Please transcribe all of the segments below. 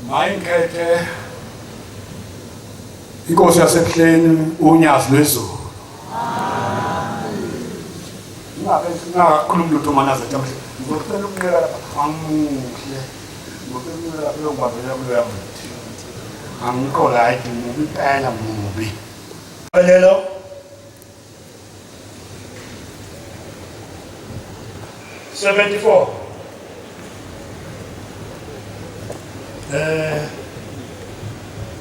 Mayingithe inkosi yasebuhleni uNyazi lwezulu. Ngakhuluma lutho manaze namhla. Ngicela ukunqela lapha angimuhle. Ngicela lapha uyongibambela kulo yami. Angikho right mubi phela mubi. Lelo 74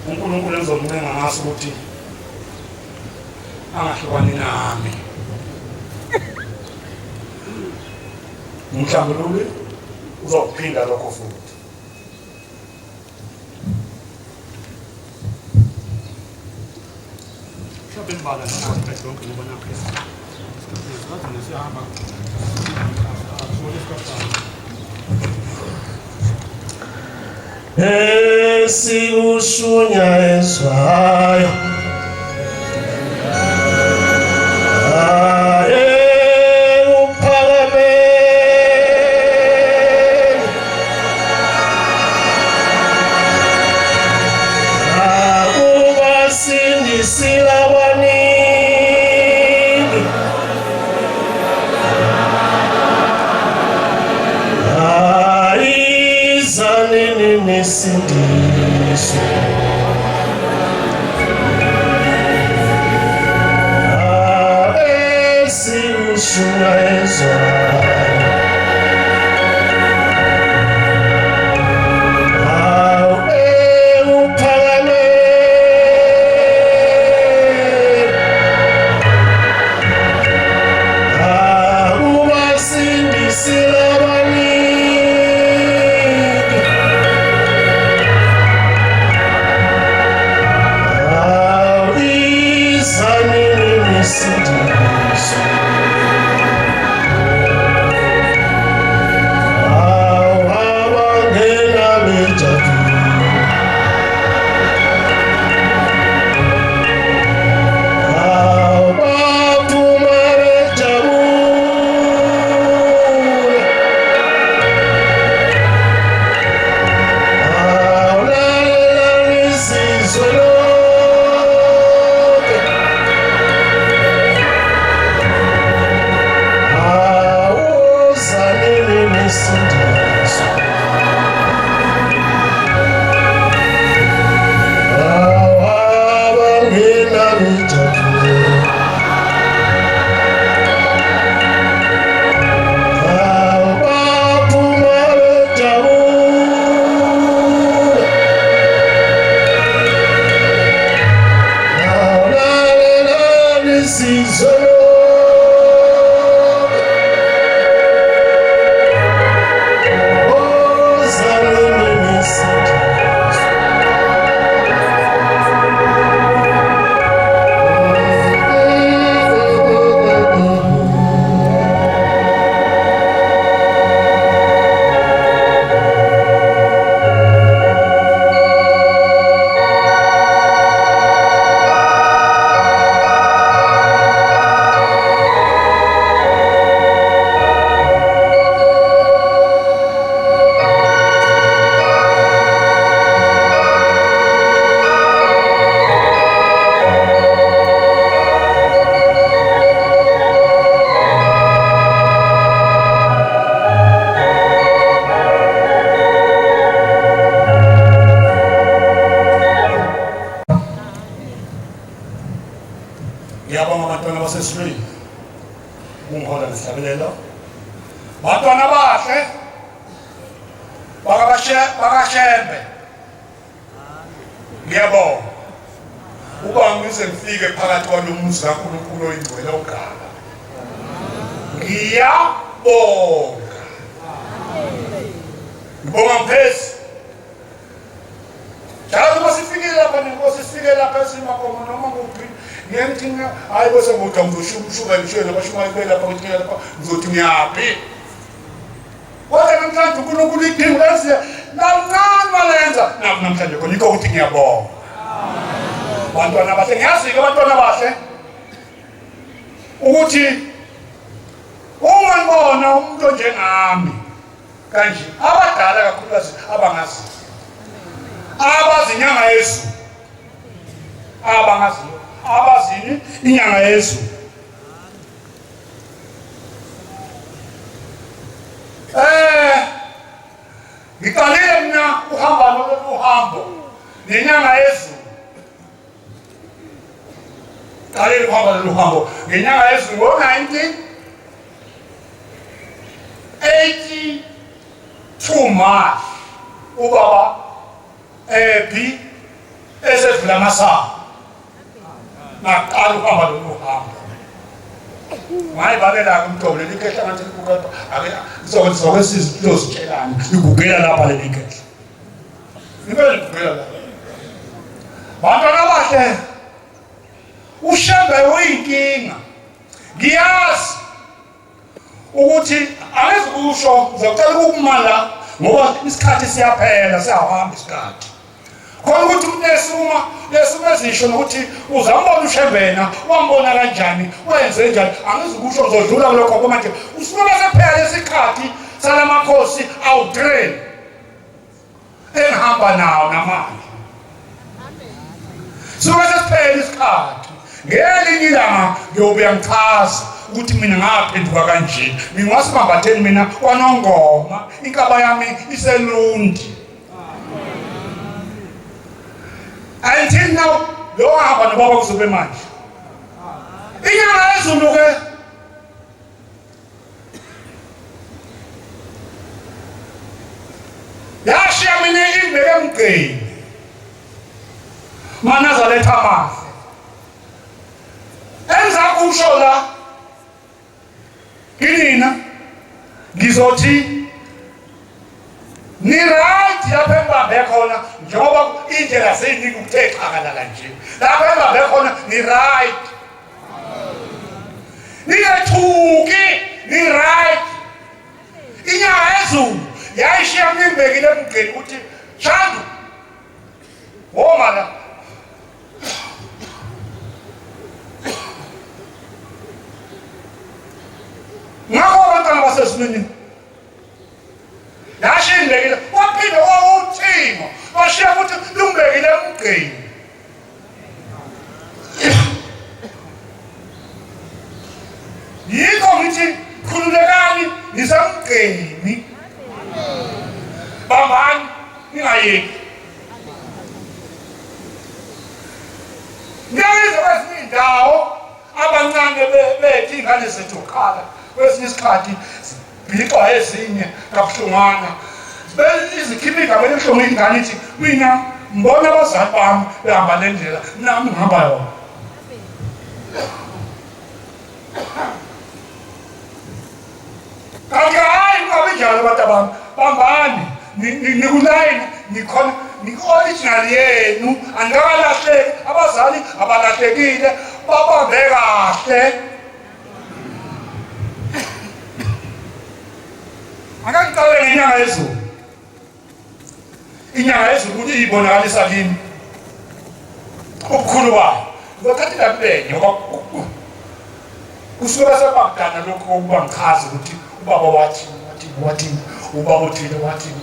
uNkulunkulu engizomncenga ngaso ukuthi angahlukani nami. Mhlawumbe uzophinda lokho futhi. Mhlawumbe ngibala nje lonke ngibona Kristu. Ngathi nesihamba. Esiushunya ezwayo nesindiso esiushunya ezwayo Bantwana bahle bakashembe ngiyabonga uba ngize ngifike phakathi kwalomuzi kaNkulunkulu oyingcwele ogaba ngiyabonga ngibonga mphezi njalo uma sifikile lapha nenkosi sifike lapha esimakhona noma nguphi ngiyamthinga hayi bese ngokuthi ngizoshuka ngishela bashumayela lapha ukuthi lapha ngizothi ngiyaphi kodwa namhlanje uNkulunkulu idinga lesiya nancane malenza namhlanje khona yikho ukuthi ngiyabonga bantwana bahle ngiyazi-ke abantwana bahle ukuthi uma ngibona umuntu onjengami kanje abadala kakhulukazi abangazi abazi inyanga yezulu abangaziyo abazini inyanga yezulu ngiqalile mina uhambo nenyanga yezulu qalile uhambo ngenyanga yezulu ngo-1982 March ubaba B esedlula amasango naqala uhamba lolu hambo ngayibabela kumtolo likehla ngathi likukepha ake sokwesizitshelana igugela lapha lelikehla nibe ligugela lapha bantwana bahle ushembe uyinkinga ngiyazi ukuthi angezikusho ngizocela ukumala ngoba isikhathi siyaphela siyahamba isikhathi khona ukuthi lesuma ezisho nokuthi uzambona ushembena wambona kanjani wenze njani angizikusho ngizodlula kulokho ngoba manje usuke sephela isikhathi salamakhosi awu-3 engihamba nawo namanje suke sesiphela isikhathi ngelinye ilanga ngiyobuya ngichaza ukuthi mina ngaphenduka kanje mina wasimambatheni mina kwanongoma inkaba yami iselundi until now lo hamba nobaba kuzobe manje inyanga yezulu ke yashiya mina ibeke emgqeni manazaletha amahle enza kusho la kinina ngizothi ni right lapha embambe khona njengoba indlela seyinika ukuthe xakalala nje lapha embambe khona ni right ningethuki ni right inyanga yezulu yayishiya ngimbekile emgqeni ukuthi Shandu womala ngakho abantwana basezulwini yashindekile waphinde wawuthimo washiya futhi lumbekile emgqeni yikho ngithi khululekani nisemgqeni bambani ningayeki ngiyayizwa kwezinye indawo abancane bethi ingane zethu khala kwesinye isikhathi zibhixwa ezinye kabuhlungana izikhipha igama elibuhlungu ingane ithi mina mbona abazali bami behamba le ndlela nami ngihamba yona kanti hayi kungabi njalo bantu abami bambani nikulayini nikhona ni-original yenu andikalahleki abazali abalahlekile babambe kahle akangiqale ngenyanga yezulu inyanga yezulu ukuthi iyibonakalisa kimi ubukhulu bayo ngokhathi lakulenye ngoba kusuke basebakudana lokhu kokuba ngichaze ukuthi ubaba wathini ubaba uthile wathini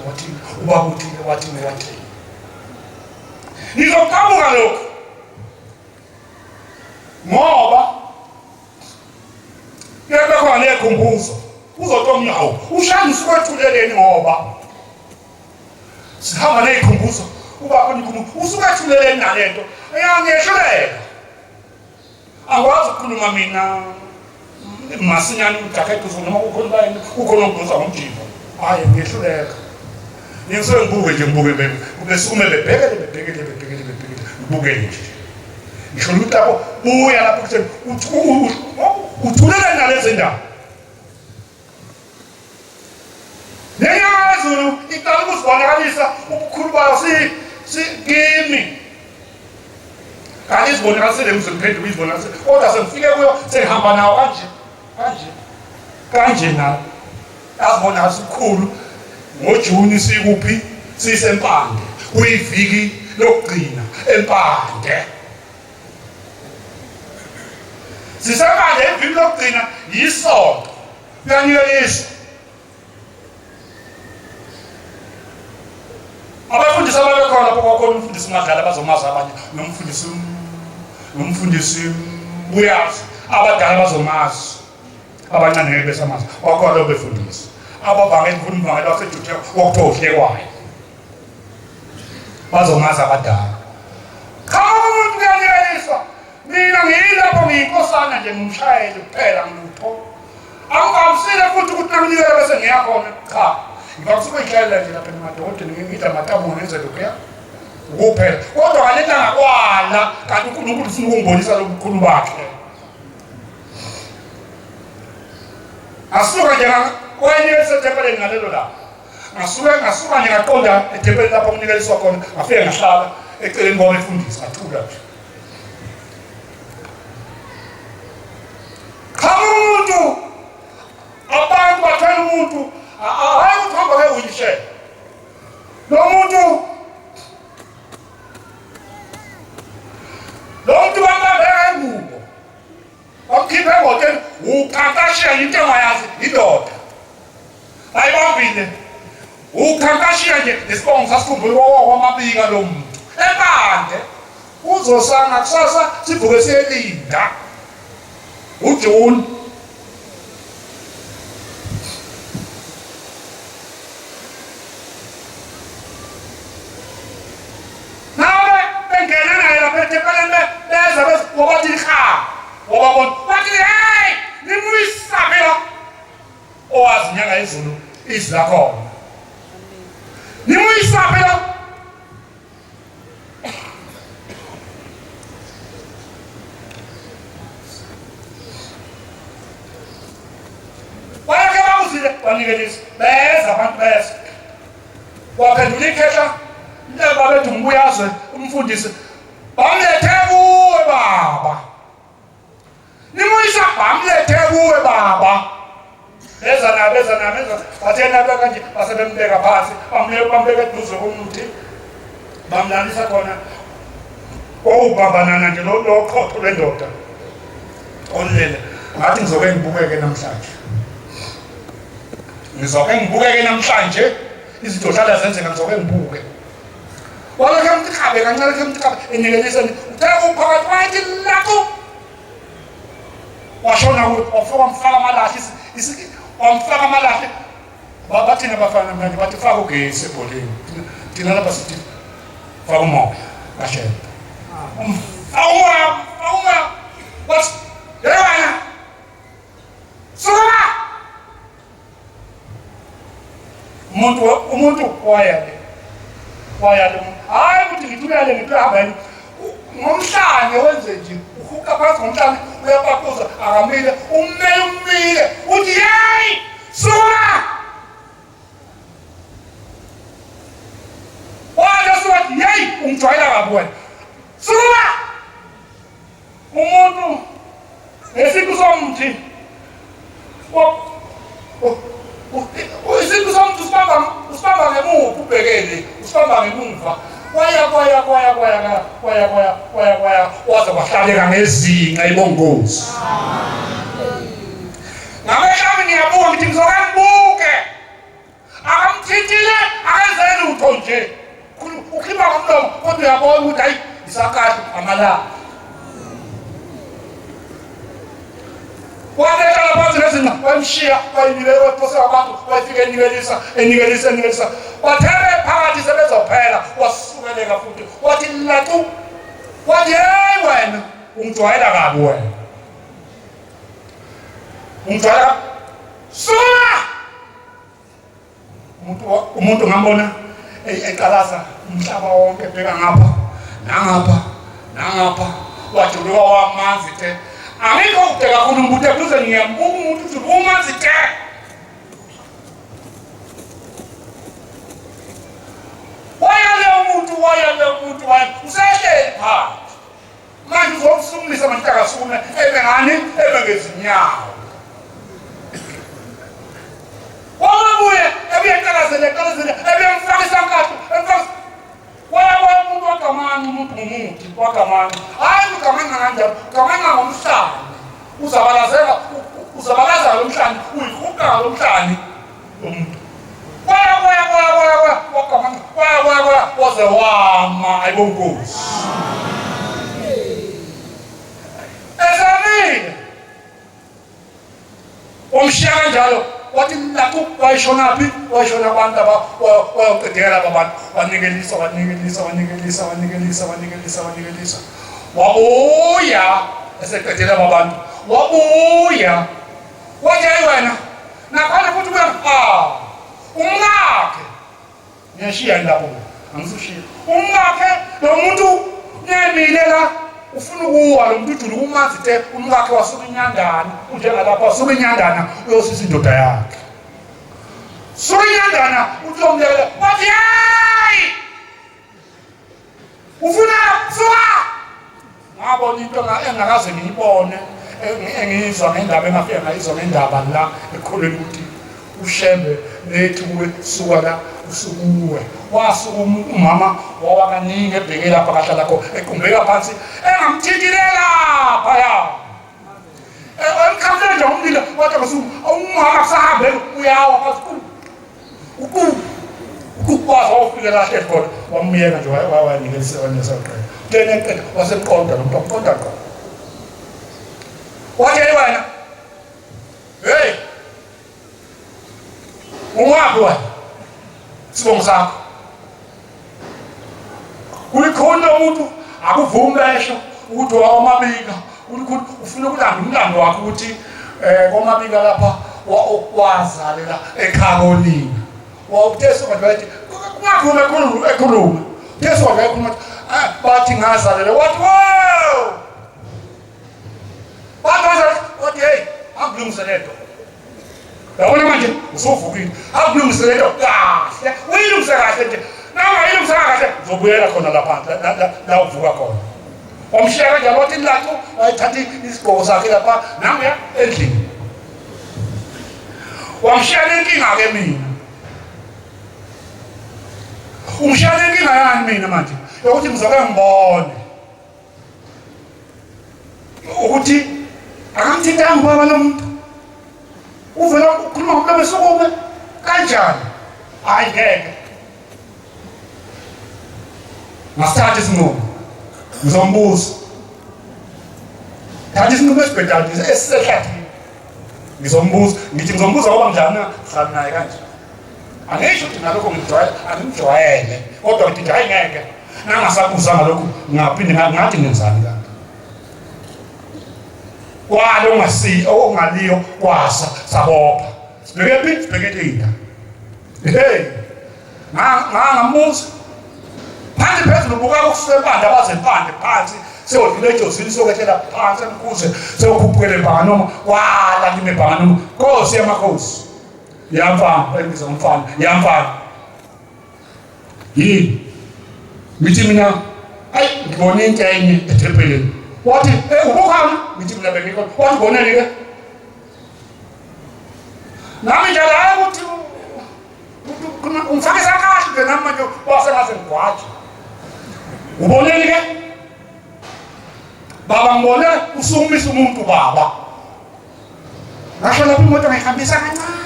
ubaba uthile wathini nizoqhamuka lokhu ngoba kuyebe khona nekhumbuzo uzothi omnyawo ushani usukwethuleleni ngoba sihamba neyikhumbuzo uba khona ikhumbuzo usukwethuleleni nalento ngiyehluleka angikwazi ukukhuluma mina masinyane ujakhetuzo noma ukhona ongibuza ngomjimbo hayi ngiyehluleka ngisuke ngibuke nje ngibuke besukume bebhekele ngibukele nje ngisho ukuthi lapho buya lapho kutheni uthuleleni nalezi ndaba nenyanga yezulu iqala ukuzibonakalisa ubukhulu bayo kimi kanti izibonakalisele ngizophendula izibonakalisele kodwa sengifike kuyo sengihamba nawo kanje nawo yazibonakalisa ubukhulu ngoJuni sikuphi sisempande kuyiviki lokugcina empande sisempande iviki lokugcina yisonto kuyanyeliswa abafundisi ababekho khona lapho kwakhona umfundisi umadlala bazomazi abanye nomfundisi buyazi abadala bazomazi abancane ngeke besamazi kwakhona lo befundisa abavangeli ngumvangeli waseJudiya wokuthohlekwayo bazomazi abadala umuntu kuyanikelisa mina ngiyilapho ngiyinkosana nje ngumshayeli kuphela ngilutho angivamisile futhi ukuthi nakunikela bese ngiyakhona cha ngivamisile ukuyihlelela nje lapha emadodeni ngithi amatabu ngenze lokhuya ukuphela kodwa ngalento angakwala kanti uNkulunkulu ufuna ukungibonisa lobukhulu bakhe asuka nje kwenye esethempelini ngalelo lapho ngasuka nje ngaqonda ethempelini lapho kunikeliswa khona ngafike ngahlala eceleni kwabefundisi ngathula nje umuntu abantu bathwele umuntu hayi ukuhamba nge-wheelchair lo muntu bambambeka ingubo bamkhiphe emoteni ukhankashiya into engayazi indoda ayibambile ukhankashiya nje nesibongo sasikhumbula kwamabika lo muntu ebande uzosanga kusasa sivuke siyelinda uJuni nawe bengena naye lapha ethempelini beza wabathi kha wababona bathi hey nimuyisaphela owazi nyanga izulu izlakhona nimuyisaphela banikelisa beza abantu beza waphendula ikhehla intaba bethu ngibuyazwe umfundisi bamlethe kuwe baba nimuyisa bamlethe kuwe baba beza bathena kanje basebembeka phansi bambeka eduze komuthi bamlalisa khona ubambanana nje lo khotho lwendoda olele ngathi ngizoke ngibukeke namhlanje ngizoke ngibukeke namhlanje izinto hlala zenzeka ngizoke ngibuke walakhe mtikabe kancane ke mtikabe enikelisa utheka uphakathi wathi lapho washona wamfaka amalahle wamfaka amalahle bathina bafana manje bathi faka ugesi ebholeni thina lapha sithi faka umoya kashela awuma what yena sura umuntu wayale hayi ukuthi ngithulele hamba ngomhlanje wenze nje uhuka phansi ngomhlanje uyapakuza akamile umile uthi hey sura wala sura hey ungijwayela kabi wena sura umuntu esiku somthi izinto zomuntu usibamba ngemuva ubhekele usibamba ngemuva kwaya waze kwahlaleka ngezinga ibongozi ngamehlami ngiyabuka ngithi ngizoke ngibuke akamthintile akenzeli utho nje ukhipha ngomlomo kodwa uyabona ukuthi hayi isakahla amalanga wabekala phansi ngezinga wamshiya wayinikela waphosa abantu wayifika enikelisa wathebe phakathi sebezophela wasukeleka futhi wathi latu wathi hey wena ungijwayela kabi wena ungijwayela sura umuntu ngambona eqalaza umhlaba wonke bheka ngapha wathi wamanzi te Amigo te la con un bute plus ni ambu tu uma zike. Waya umuntu usele pha. Manje uzomsungisa mantaka sune ebengani ebengezinyawo. Wabuye ebiyekalazele ebiyemfakisa nkathu emfakisa waya umuntu wakamani umuntu ngumuthi wakamani hayi ukamani kanjalo ukamani ngomhlanje uzabalaza lo mhlanje uyihuka lo mhlanje umuntu waya wakamani waze wama ayibonkosi ezamile umshiya kanjalo wathi lapho wayishonaphi wayishona abantu wayocedela abantu wanikelisa wabuya eseqedela abantu wabuya wathi hayi wena nakhona futhi umngakhe ngiyashiya lapho angisushiya umngakhe lo muntu nemile la ufuna ukuwa lo muntu ujulu kumazi te umngakhe wasuka inyandana unjengalapha wasuka inyandana uyosisa indoda yakhe suka inyandana uzomlela wathi hayi ufuna suka ngabona into engakaze ngiyibone engizwa ngendaba engafika ngayizwa ngendaba la ekholweni ukuthi ushembe lethi kuwe suka la usukuwe wasuka umama wawakaningi ebheke lapha kahlala kho equmbeka phansi engamthikilela phaya emkhamphela nje umlilo wathi umama kusahambe uyawa phansi ukukwazi wawufike la hleli khona wamyeka nje wawanikelisewanesaqela teneqela wasemqonda lo mntu amqonda qo wathi hey wena hey ungaphi wena sibongo sakho ulikhona umuntu akuvumesho ukuthi wawamabika ufuna ukulanda umlando wakho ukuthi komabika lapha wazalela eKarolina wawuteso bathi kungakhona ekhuluma teso wakhuluma bathi ngazalela wathi wow wathi hey akulungiselelo yabona manje usuvukile akulungiselelo kahle uyilungise kahle nje noma yilungise kahle uzobuyela khona lapha la uvuka khona umshiya kanjalo wathi lapho wayithatha isigqoko sakhe lapha nanguya endlini wamshiya lenkinga ke mina umshiya lenkinga yani mina manje ukuthi ngizoke ngibone ukuthi akamthintanga ubaba lo muntu uvela ukhuluma ngomlomo esukume kanjani hayi ngeke ngasithatha isinqumo ngizombuza thatha isinqumo esibhedane esisehlathini ngizombuza ngithi ngizombuza ngoba njani hlala naye kanje angisho ukuthi nalokho angimjwayele kodwa ngithi hayi ngeke nangasabuza ngalokho ngaphinde ngathi ngenzani kanti kwalo ongaliyo kwasa sabopha sibheke linda hey ngambuza phansi phezulu buka ukusebanda abazempande phansi sewodlule ejozini sokwethela phansi emkhuze sewukhuphukele ebhanga noma wala kimi ebhanga noma Nkosi yamakhosi yamfana ebiza umfana yamfana yini ngithi mina ayi ngibone into enye ethempeleni wathi ubukhona ngithi mina bengikho wathi bonele ke nami nje la ukuthi umfake sakahle ke nami manje wasengaze ngigwaje ubonele ke baba ngibone usumisa umuntu baba ngasho lapho imoto ngihambisa kancane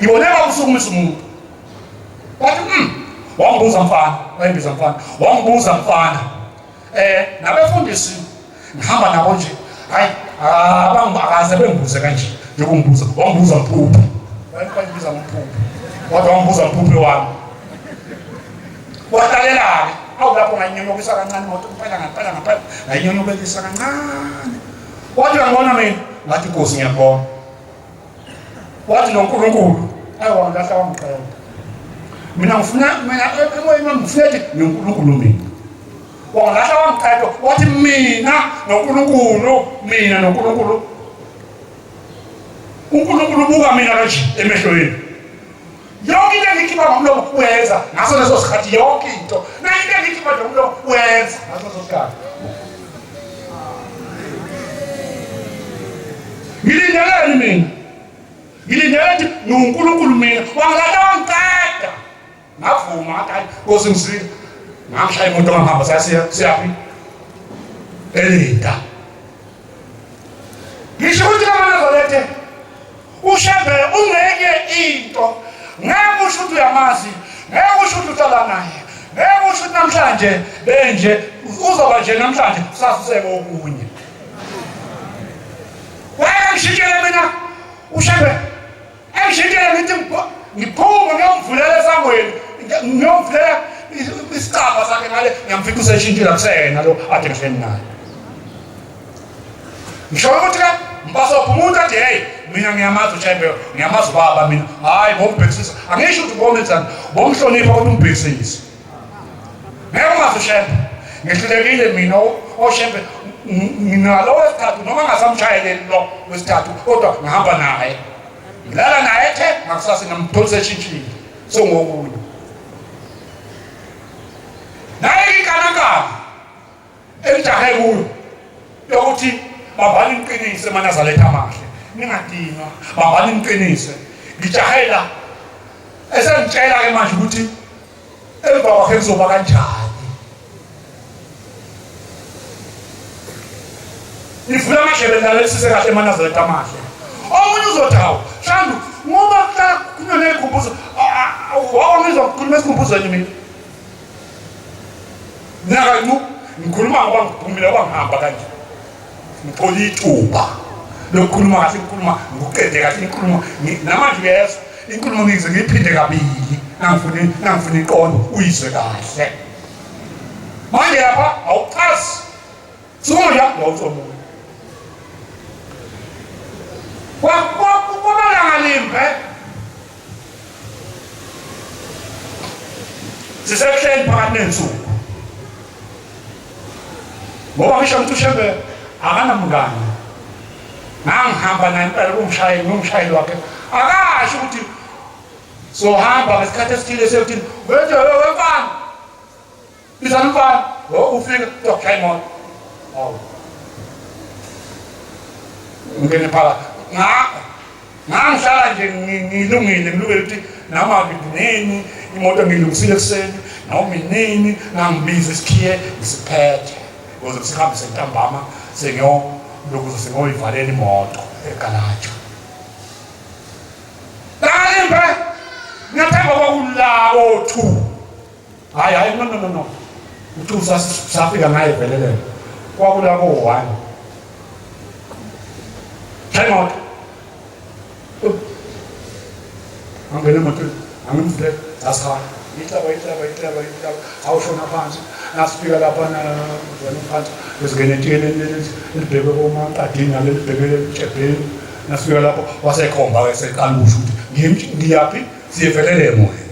ngibonela usumisa umuntu wathi wangibuza mfana wayibiza mfana wangibuza mfana nabefundisi ngihamba nabo nje hayi abangakaze bengibuze kanje njengokumbuza wangibuza mphuphu bayibiza mphuphu wathi wangibuza mphuphu wami wadalela awu lapho nganyonyokisa kancane moto ngempela nganyonyokisa kancane wathi ngibona mina ngathi Nkosi ngiyabona wathi noNkulunkulu ayewangilahla wangiqela mina ngifuna emoyeni ngifuna noNkulunkulu mina wangilahla wangiqela wathi mina noNkulunkulu uNkulunkulu buka mina kanje emehlweni yonke into engikhipha ngomlomo uyenza ngaso leso sikhathi yonke into na into engikhipha ngomlomo uyenza ngaso leso sikhathi ngilindeleni mina ngilindele noNkulunkulu mina wangilahla wangiqeda ngavuma ngathi Nkosi ngisile ngamshaya imoto ngahamba siyaphi elinda ngisho ukuthi kamana zolethe ushebe ungeke into ngakusho ukuthi uyamazi, ngeke usho ukuthi uhlala naye, ngeke usho ukuthi namhlanje benje uzoba nje namhlanje kusasiseke okunye. Wayengishintshele mina uShembe, engishintshele ngithi ngiphuma ngiyomvulela esangweni, ngiyomvulela isicaba sakhe ngale ngiyamfica useshintshile akusena lo ade ngihleli naye. Ngisho ukuthi la mpaso umuntu athi hey mina ngiyamazi uShembe, ngiyamazi baba mina, hayi bombhekisisa, angisho ukuthi bomenzani, bomhlonipha kodwa umbhekisisa. Ngeke ungazi uShembe, ngihlulekile mina oShembe nginalo wesithathu noma ngasamshayeleli lo wesithathu kodwa ngihamba naye. Ngilala naye ethe ngakusasa ngamthola seshintshile songokunye. Naye inkanakana elijahe kuyo yokuthi babhali iqinise manazaletha amahle, ningadinwa babhali iqinise. Ngijahela esengitshela ke manje ukuthi emva kwakhe kuzoba kanjani. Nifuna amashebe nalesise kahle manazaletha amahle. Omunye uzothawu Shandu ngoba kunenekubuzo wawangizwa ukukhuluma esikhumbuzweni mina. Naka ngikhuluma ngoba ngiphumile kwangihamba kanje. Ngithola ithuba lokukhuluma kahle, ngikhuluma ngokuqede kahle inkulumo namanje uyezwa inkulumo ngize ngiyiphinde kabili nangifuna iqondo uyizwe kahle. Manje lapha awuchazi sonja wawuzomuntu wabalanga limbe sisehleli phakathi nensuku ngoba ngisho ukuthi uShembe akanamngane. Ngangihamba naye impela kumshayeli wakhe akasho ukuthi sohamba ngesikhathi esithile sekuthini wenze wemfana bizana umfana ufika kuzokushaya imoto. Hawu ngene phakathi ngangihlala nje ngilungile ngilungele ukuthi noma nginini imoto ngilungisile ekuseni noma inini ngangibiza isikhiye ngisiphethe ukuze sihambe sentambama lokuze sengoyivalela imoto egalaji. Nalimbe ngathemba kwakulawo 2 hayi no u2 safika ngaye velele kwakulawo 1 imoto angene moto angimfule asihamba ihlaba awushona phansi nasifika lapha wena phansi besingene etiyeleni elibheke koMaqadini lelibheke eJebheni. Nasifika lapho wasekhomba ke seqalusha ukuthi ngiyaphi siyevelele emoya.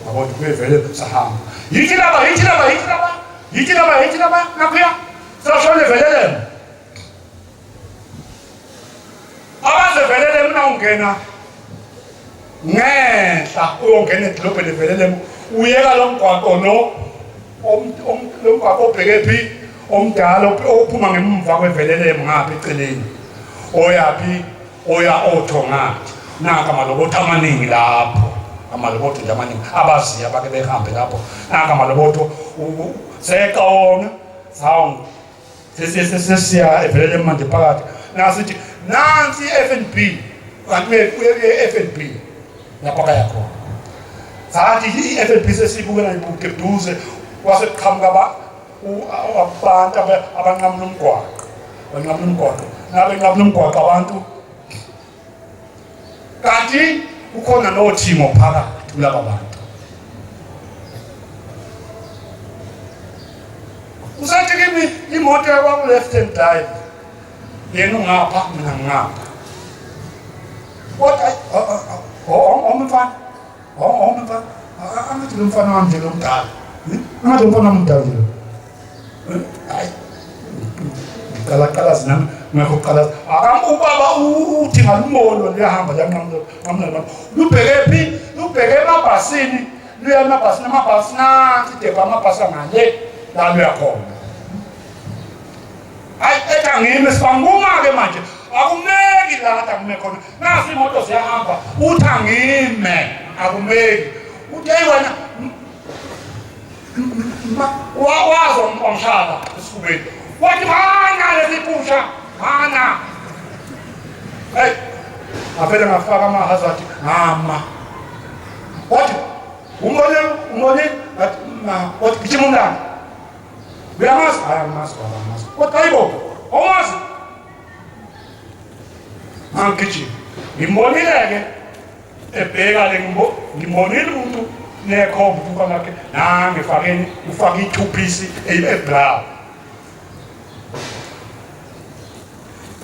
Abantu kuyevele sahamba yithi laba nakhuya sashone velele abazevelele mina ungena ngehla uyongena edolobheni evelele uyeka lo mgwaqo lo mgwaqo obheke phi omdala ophuma ngemva kwevelele ngapha eceleni oyaphi oya othongathi naka amalobotho amaningi lapho amalobotho nje amaningi abaziya bake behambe lapho naka amalobotho seqona sawu sesiya evelele manje phakathi nasithi nansi FNB kanti FNB lapha kaya khona sathi iFNB sesibukela ibukeduze waseqhamuka abantu abanqamula umgwaqo nabenqamula umgwaqo abantu kanti kukhona nothimo phakathi kulaba bantu. Usathi kimi imoto yakwa left hand drive yena ungapha mina ngapha kodwa omfana angathi lo mfana wami nje lomdala angathi umfana wami mdala nje hayi qala nami ngiyaqala ubaba uthi ngalumono liyahamba ngamna lubheke phi lubheke emabhasini luya emabhasini nanti deba amabhasi ngale la luyakhona. Hayi etha ngime sibanguma ke manje akumeki la kade akume khona nasi imoto ziyahamba uthi angime akumeki uthi wena wazo ngomhlaba esifubeni wathi mana lesipusha mana hey avele ngafaka amahazard ngama wathi umbone wathi gijima umntana uyamazi hayi angimazi baba angimazi kodwa hayibo awumazi angigijima ngimbonile-ke ebheka-le ngimbonile umuntu nekhomba ubuka lakhe nangifakeni ufake i-2-piece ebrown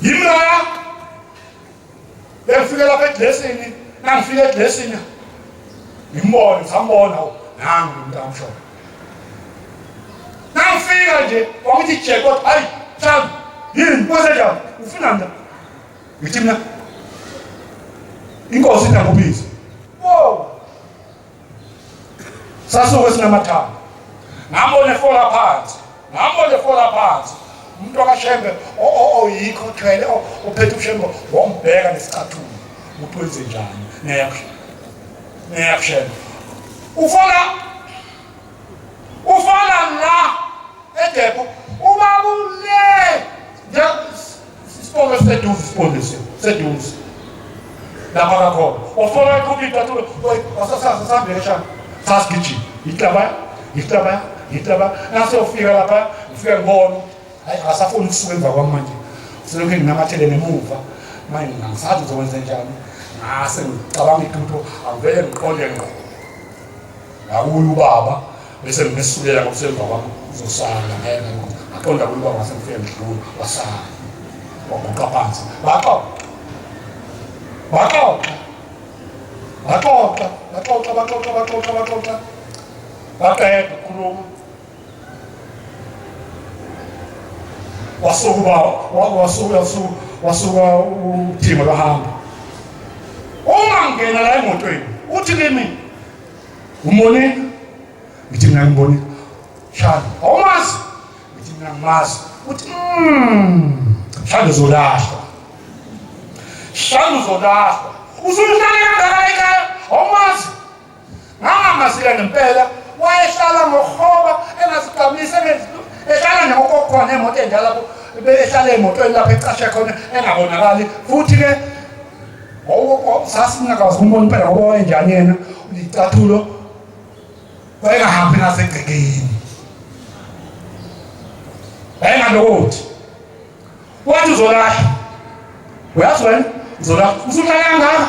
yimlaya bengifike lapha edlesini nangifike edlesini ngimbone sambona nangu umuntu amhlophe nangifika nje wakuthi je kodwa hayi Thandi yini kwenzenjani ufuna nda ngithi mina inkosi inangobiza wow sasuke sinamathambo ngambone fola phansi umuntu akashembe oyikho thwele ophethe ushembe wombheka nesicathulo ukuthi wenze njani neyakushembe ufala la edepo ubabule isipongo seduze lapha kakhona ufona ikhupita tu wasasambeleshana sasigijima yihlaba nase ufika lapha ufika ngibona hayi asafuni ukusuka emva kwami manje selokhu nginamathele nemuva manje ngisathi uzokwenza njani ngase ngicabanga itutho angivele ngiqonde ngqo ngakuye ubaba bese ngisukela ngokusemva kwami uzosala ngeke aqonda kuye ubaba ngase ngifike ngidlula wasala waguqa phansi baxoxa baqeda ukukhuluma wasuka uthimba bahamba uma ngena la emotweni uthi kimi umbonile ngithi mina ngibonile Shani awumazi ngithi mina ngimazi uthi Shani uzolahlwa usuhlale kangaka ekhaya awumazi ngangamazika ngempela wayehlala ngohoba engaziqamisa ehlala nokokhona emoto enjalo lapho behlala emotweni lapho ecashe khona engabonakali futhi-ke sasingakazi umbona impela ngoba wayenjani yena icathulo wayengahambi nasegcekeni wayengalokothi wathi uzolahla uyazi wena uzolahla usuhlala kangaka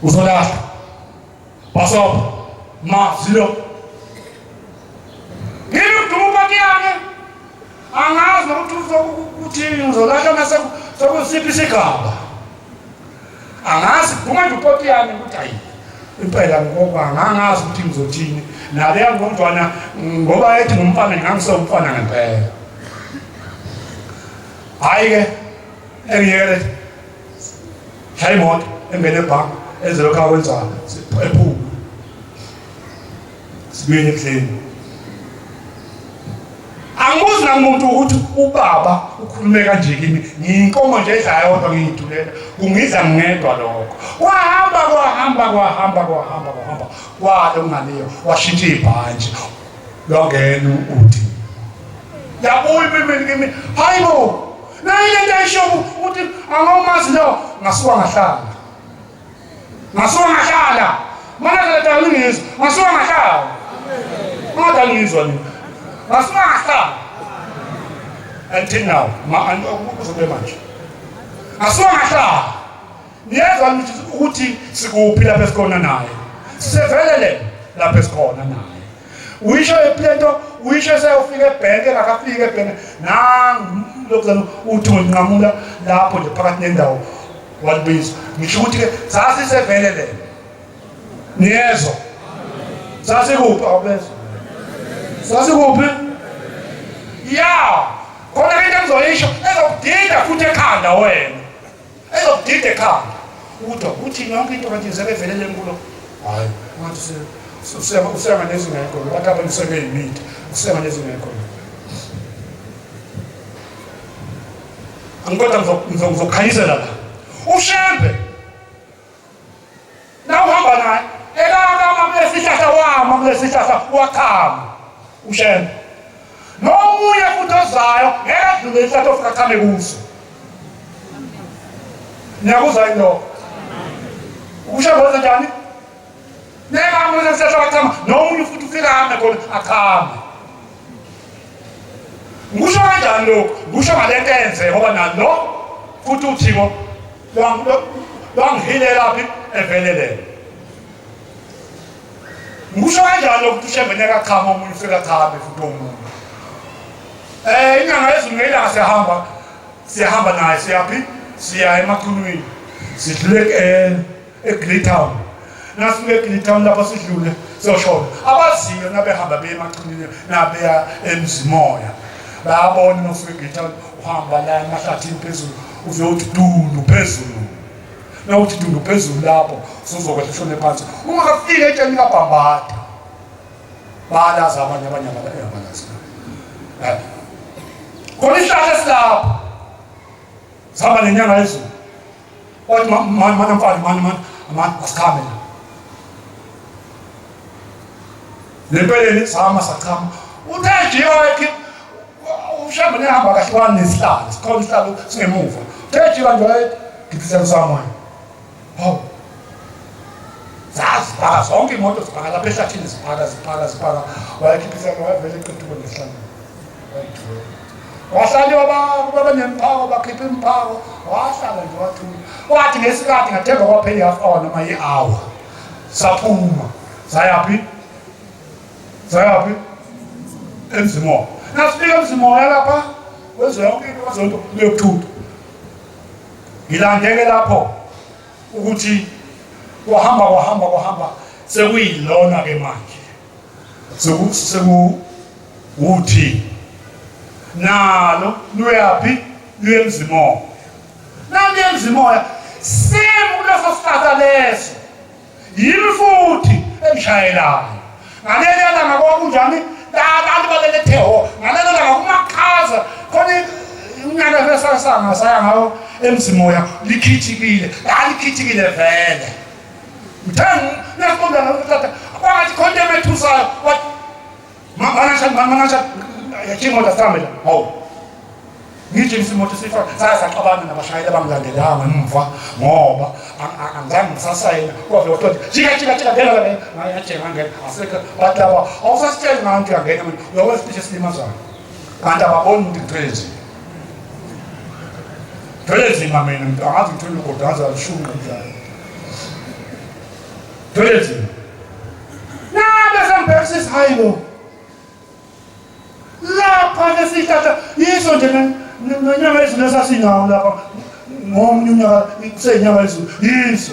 uzolahla basobha mazilo ngimduka kuyane angazi nokuthi uthini uzolahla mase sokusiphi isigaba angazi uma nje upoti yami ukuthi hayi impela ngoba ngangazi ukuthi ngizothini naleya ngomntwana ngoba ethi ngumfana ngangisomfana ngempela hayi-ke engiyele shaya imoto engene ebhanki ezelokhu akwenza ephuma sibuyele ekudleni angibuzi namuntu ukuthi ubaba ukhulume kanje kimi ngiyinkomo nje edlayo kodwa ngiyithulela kungiza ngedwa lokho kwahamba kwalo unganiyo washintsha ibhantshi longena uthi yabuya kimi hayibo nayile nto ayisho ukuthi angawumazi lo ngasuka ngahlala mana ngadalungizwa ngasuka ngahlala ngadalungizwa nini ngasuka ngahlala until now uzobe manje ngasuka ngahlala niyezwa ukuthi sikuphi lapho esikhona naye sisevelele lapho esikhona naye uyisho eplento uyisho seyofika ebhenke akafika ebhenke lokuzana uthi nginqamula lapho nje phakathi nendawo walibiza ngisho ukuthi-ke sasisevelele niyezwa sasikuphi awubezwa sasikuphi ya khona into engizoyisho ezokudida futhi ekhanda wena ezokudida ekhanda uthi yonke into kanti sebevelele kulo hayi ngathi usema nezingekho bathi abantu sebeyimithi usema nezingekho angikodwa ngizokhanyisela la ushembe na uhamba naye ekakama kulesihlahla wama kulesihlahla wakhama ushembe nomunye futhi ozayo ngeke adlule isihlahla ofika khame kuso niyakuzwa yini lokho ushembe wenza njani khona aqhame. Ngisho kanjani lokho? Ngisho ngalento enze ngoba nalo futhi uThixo wangihilela phi evelelele. Ngisho kanjani lokho ushembene kaqhama umuntu ufika qhame futhi umuntu. Inyanga ezungela siyahamba naye siyaphi? Siya emakhulwini. Sidlule eGreytown. Nasifike eGreytown lapho sidlule soshona. Abaziyo nabehamba beya emakhulwini nabeya eMzimoya. Bayabona nofike eGreytown uhamba la emahlathini phezulu uzothi dundu phezulu. Nawuthi dundu phezulu lapho uzokwehla ushone phansi. Ungafika etsheni kaBhambatha. Balaza abanye abalazi. Khona isihlahla esilapho. Sihamba nenyanga yezulu. Wathi mana mfana asikhambe la. Lempeleni sihamba sachama. Uthe nje ushambe nehamba kahlukana nesihlalo. Sikhona isihlalo singemuva. Uthe nje kanje ngiphisela usamoya. Hawu. Zazipaka zonke imoto zipaka lapha ehlathini zipaka. Wayekhiphisa wavele eqethuko nesihlalo. Wahlala baba nemphako bakhipha imphako wahlala nje wathula wathi ngesikhathi ngathemba kwaphela half hour noma i-hour saphuma sayaphi eMzimoya nasifika eMzimoya lapha wenze yonke into wazonto leyokuthutha ngilandeke lapho ukuthi kwahamba sekuyilona ke manje uthi nalo luyaphi luyemzimoya nalo emzimoya same kuleso sihlahla leso yimi futhi emshayelayo ngaleli langa kwakunjani abantu baleletheho ngalelo langa kumakhaza khona unyaka vesasanga saya ngayo emzimoya likhithikile vele mthangi nasiqonda ngokuthatha kwathi khonto emethusayo wathi manasha yachingo dasambela hawu ngithi isimoto sifa sayaxabana nabashayeli abangilandelanga emva ngoba angizange ngisasayina kwavela ukuthi jika ngena la ngayatshenga ngena aseka bathi laba awusasitshela ngabantu yangena mina uyakwazi ukuthi silimazayo kanti ababoni ukuthi ngithwelezima mina angazi ngithwele kodwa ngazi alishumi njalo thwelezima nabe sambhekisisa hayibo lapha nesihlahla yiso nje nonyaka ezulu esasinawo lapha ngomunye unyaka kusenyanga ezulu yiso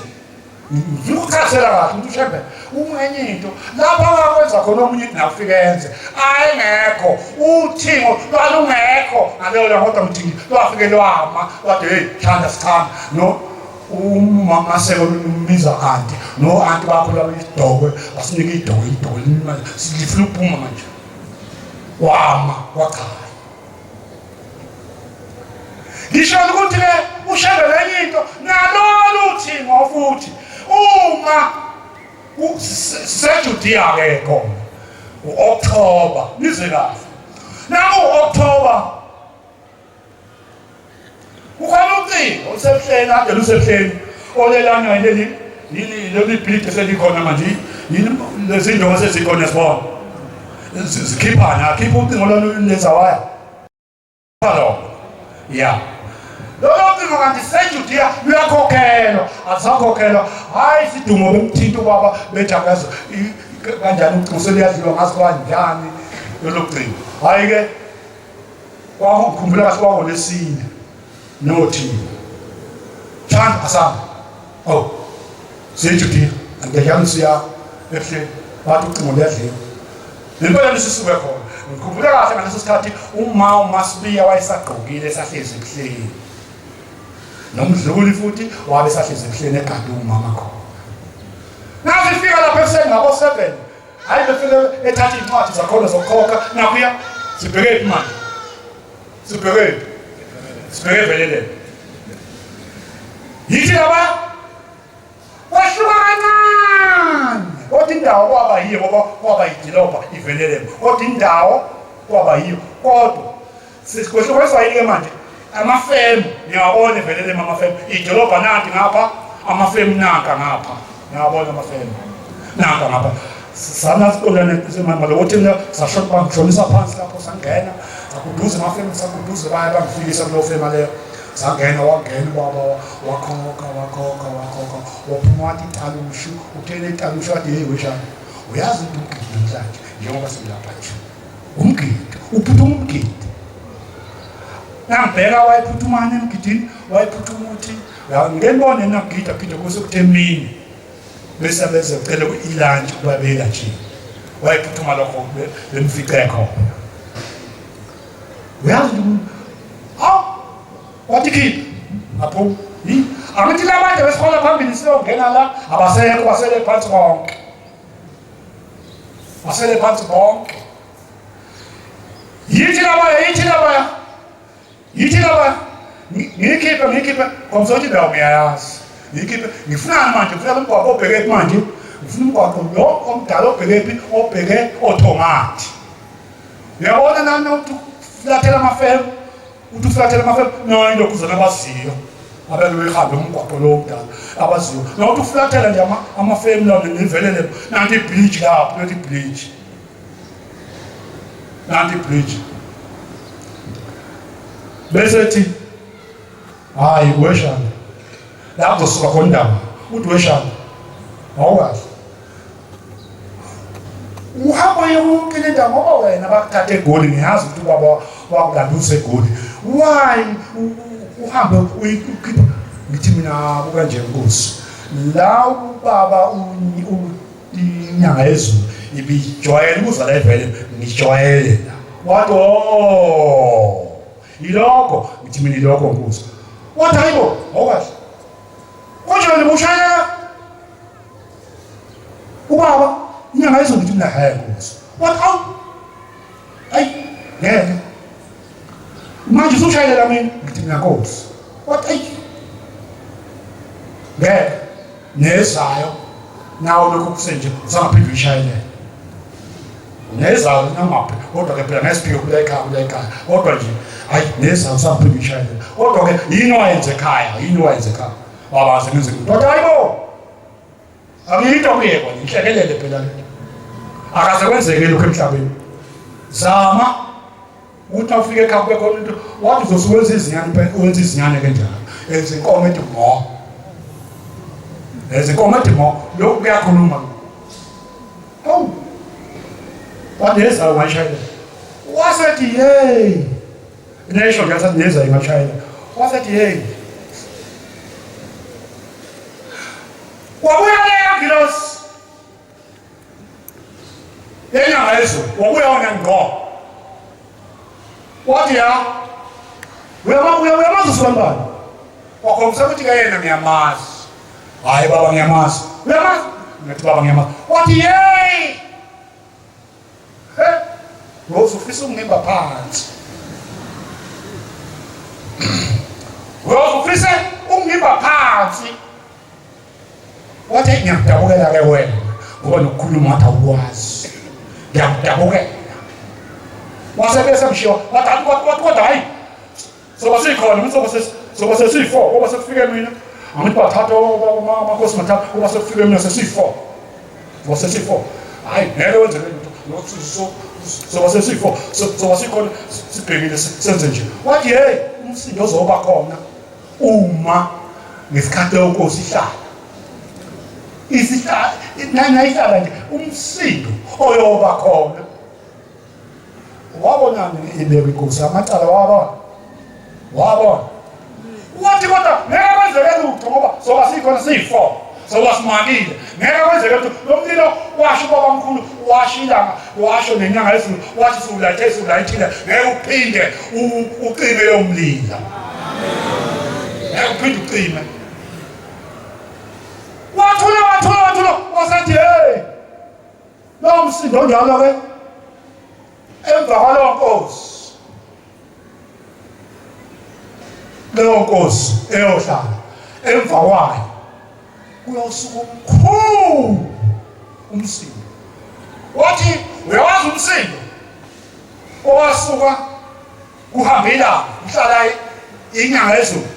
ngikuchazela kahle ukuthi ushembe umenye into lapha wakwenza khona omunye nafika enze ayengekho uThixo lwalungekho ngaleyo la kodwa mthingi lwafike lwama wathi hey thanda sikhamba no umama sekomiza anti no anti bakho labayidokwe basinika idokwe imali silifuna ukuphuma manje wama wakhaya ngisho ukuthi ke ushebe lenye into nalolu Thixo futhi uma sejudiya ke khona uOctober nize kahle naku October ukhona ucingo usehleni ade lusehleni olelana leli bhidi selikhona manje yini lezi ndonga sezikhona sibona zikhipha ucingo loluneza waya phalo ya lolo cingo kanti sejudiya luyakhokhelwa asakhokhelwa hayi sidumo bemthinta ubaba bejakaza kanjani ucingo seliyadliwa ngaso kanjani lolo cingo hayi ke wakukhumbula kahle kwangolesine nothi thanda asama sejudiya angiyamsiya ehle bathi ucingo liyadliwa lempela lisisuke khona ngikhumbula kahle ngaleso sikhathi uMasibiya wayesagqokile sahlezi ebuhleni nomdluli futhi wabe sahlezi ebuhleni egade umama khona nasifika lapha ekuseni ngabo 7 hayi befike ethatha incwadi zakhona zokukhokha nakuya sibheke imali sibheke velele yithi laba washuka kancane kodwa indawo kwaba yiyo ngoba kwaba idilobha ivelele kodwa indawo kwaba yiyo kodwa sikwehlukaniswa yini ke manje amafemu niyabona ivelele amafemu idilobha nanti ngapha amafemu nanka ngapha niyabona amafemu nanka ngapha sana sikolane kusemama lo uthi sashona bangishonisa phansi lapho sangena akuduze amafemi sakuduze baya bangifikisa kulo fema leyo sangena wangena baba wakhokha waphuma wathi talushu uthele talushu wathi hey weshana uyazi ukuthi namhlanje njengoba silapha nje umgidi uphuthuma umgidi nambheka wayephuthumana emgidini wayephuthuma uthi ngenibone nagida phinde kuse kuthemini bese bese cela ilunch kubabeka nje wayephuthuma lokho lemfice khona uyazi wathi kid apho angithi labantu besikhola phambili siyongena la abasekho basele phansi bonke basele phansi bonke yithi laba ngikhiphe komsothi dawo ngiyayazi ngikhiphe ngifuna manje ngifuna umgwaqo obheke manje ngifuna umgwaqo lo omdala obheke obheke automatic uyabona nami ukuflathela amafemu no into kuzona abaziyo abeke behambe umgwaqo lo omdala abaziyo no ukuflathela nje amafemu la nivelele nanti bridge lapho nanti bridge bese thi hayi weshana la kuzosuka khona indaba uthi weshana awukahle uhamba yonke le ndaba ngoba wena bakuthathe eGoli ngiyazi ukuthi ubaba wakulanduse eGoli why uhambe uyikhipha ngithi mina kanje Nkosi la ubaba inyanga yezulu ibijwayele ukuza la evele ngijwayele wathi iloko ngithi mina iloko Nkosi wathi hayibo awukahle konjani bushaya ubaba inyanga yezulu ngithi mina hayi Nkosi wathi ayi ngeke manje usushayela mina ngithi mina Nkosi wathi ayi ngeke nezayo nawo lokho kusenje usangaphinde uyishayele nezayo namaphi kodwa ke phela nesiphike kule ekhaya kodwa nje hayi nezayo usangaphinde uyishayele kodwa ke yini wayenze ekhaya wabaze ngenze kodwa hayibo akuyinto kuyekwa inhlekelele phela le akaze kwenzeke lokho emhlabeni zama ukuthi awufike ekhaya kube khona into wathi uzosuwenza izinyane kanjalo ezinkomo edimo lokhu kuyakhuluma waneza washayela wasethi hey nesho ngathi neza ingashayela wasethi hey wabuya leyo gilos yena yeso wabuya wona ngo wathi ya uyamazi sibambani wakhomisa ukuthi kayena ngiyamazi hayi baba ngiyamazi uyamazi ngathi baba ngiyamazi wathi hey wozufisa ungimba phansi wozufisa ungimba phansi wathi ngiyakudabukela ke wena ngoba nokukhuluma wathi awukwazi ngiyakudabukela wasebese mshiwa wathi kodwa hayi soba sikhona soba sesifo ngoba sekufike mina angithi bathatha amakhosi mathatha ngoba sekufike mina sesifo ngoba sesifo hayi ngeke wenze lento soba sesifo soba sikhona sibhekile senze nje wathi hey umsindo ozoba khona uma ngesikhathi lenkosi ihlala ihlala nje umsindo oyoba khona wabona ibeke inkosi amacala wabona wathi kodwa ngeke kwenzeke lutho ngoba soba sikhona siyifo soba simakile ngeke kwenzeke lutho lo mlilo washo baba mkhulu washo ilanga washo nenyanga yezulu wathi sulayithile ngeke uphinde ucime lo mlilo ngeke uphinde ucime wathula wasethi hey lo msindo njalo ke emva kwaleyo nkosi eyohlala emva kwayo kuyosuka omkhulu umsindo wathi uyawazi umsindo owasuka kuhambela uhlala inyanga yezulu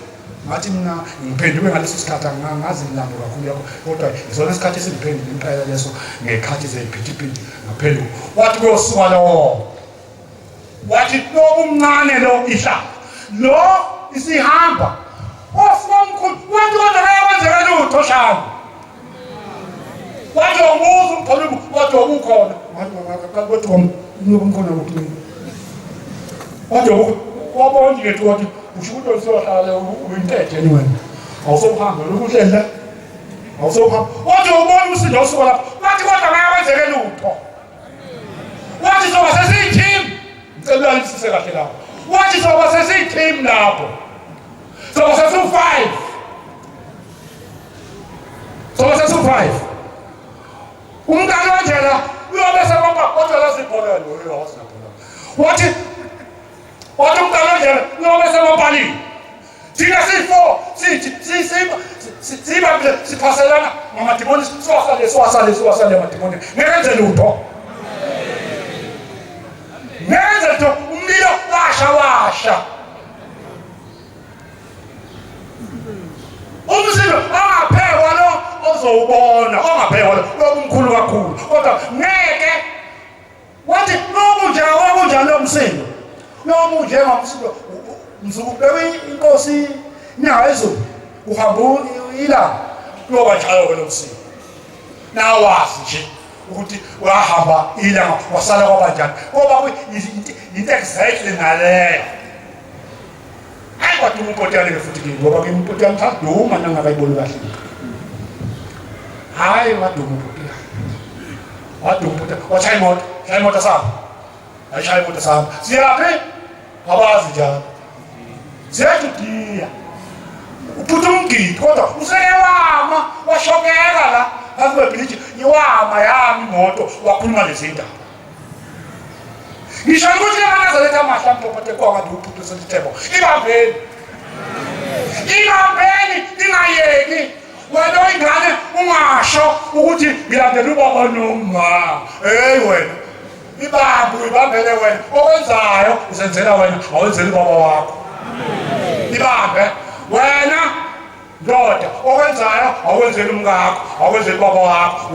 ngathi mina ngiphenduke ngaleso sikhathi angazi imlando kakhulu yakho kodwa izona isikhathi esingiphendule impela leso ngekhathi zephithiphithi ngaphenduka wathi kuyosuka lo wathi lo umncane lo ihlala lo isihamba ofomkhulu wathi kodwa kayawenzeka lutho shamba wathi umuzi umpholumo wathi ukukhona wathi umkhona ukuthi wathi wabona ke wathi usho ukuthi uzohlala uyintethe niwe awusohamba lokuhlela awusohamba wathi ubona umsindo osuka lapho wathi kodwa kayawenzeka lutho wathi soba sesiyiteam ngicela ulisise kahle lapho wathi soba sesiyiteam lapho soba sesu-5 soba sesu-5 umntana wendlela uyobe sebamba kodwa lazibholelo wathi umntana wendlela uyobe sebambalini thina siyi-4 siphaselana ngamadimoni siwasale amadimoni ngenze lutho ngenze lutho umlilo washa umsindo angaphekwa lo ozowubona ongaphekwa lo omkhulu kakhulu kodwa ngeke wathi nokunjani lo msindo nokunjengamsindo mzukubekwe inkosi inyanga ezulu uhamba ilanga kuyoba njalo lo msindo nawazi nje ukuthi wahamba ilanga wasala kwabanjani ngoba into exactly naleyo kodwa umpotiyane ke futhi ngoba ke umpotiyane saduma nangakayiboni kahle hayi waduma umpotiyane washaya imoto sami ayishaya imoto sami siyaphi abazi njalo siyajudiya uphutha umgidi kodwa useyewama washokeka la ngakubebhiliji iwama yami imoto wakhuluma lezindaba ngisho ukuthi angazaletha amahlamvu ophathe kwanga uphutha selithebo ibambeni ingayeki wena ingane ungasho ukuthi ngilandela ubaba noma wena ibambele wena okwenzayo uzenzela wena awenzeli ubaba wakho ibambe wena ndoda okwenzayo awenzeli umkakho awenzeli ubaba wakho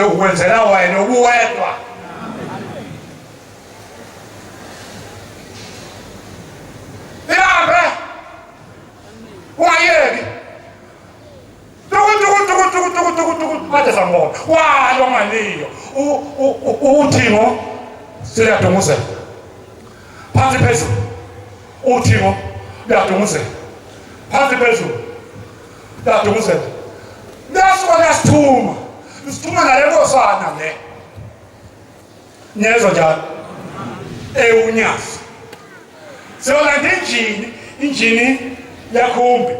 ukwenzela wena ubuwedwa ibambe ungayeki tuku manje sangona walo ngaliyo uthingo siyadunguzela phansi phezulu uthingo liyadunguzela phansi phezulu liyadunguzela liyasuka lisithuma nale nkosana le nyezo njalo ewunyasi siyolanda injini yakhumbi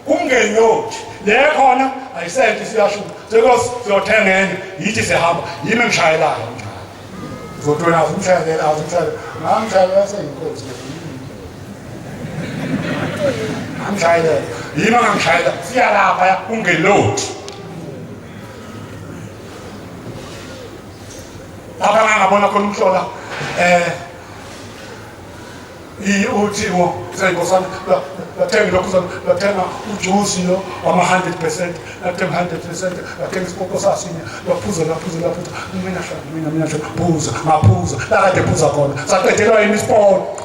kumngeyothi le khona ayisente siyashuka siyothenga enye yithi sihamba yimi ngishayelayo ngizothola umshayela ngamshayela seyinkosi ngamshayela yimi ngangishayela siyalapha kungelothi lapha ngangabona khona umhlola uthiwo seyinkosana lathenga lokhu lathenga ujusi lo wama-100%, lathenga 100%, lathenga isipoko sasinye laphuza mina phuza ngaphuza lakade phuza khona saqedelwa yini isipoko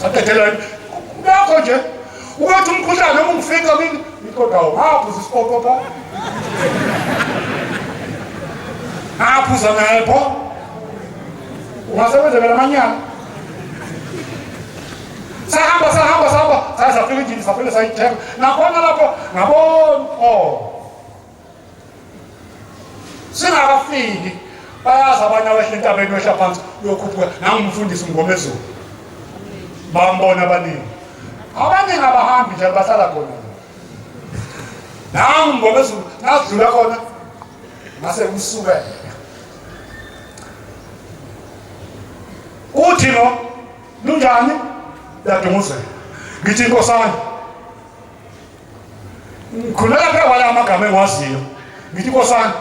saqedelwa ngakho nje ukuthi umkhuhlane ungifika kimi kodwa ngaphuza isipoko pha ngaphuza ngepho ungasebenza ngamanyana sahamba safika injini safika sayithenga nakhona lapho ngabona singakafiki bayazi abanye abehla entabeni wehla phansi uyokhuphuka nangumfundisi ngomezulu bambona abaningi abaningi abahambi nje bahlala khona nangumezulu nasidlula khona ngase kusukela uthi no lunjani yadunguzela ngithi inkosana khulela phela wala amagama engiwaziyo ngithi inkosana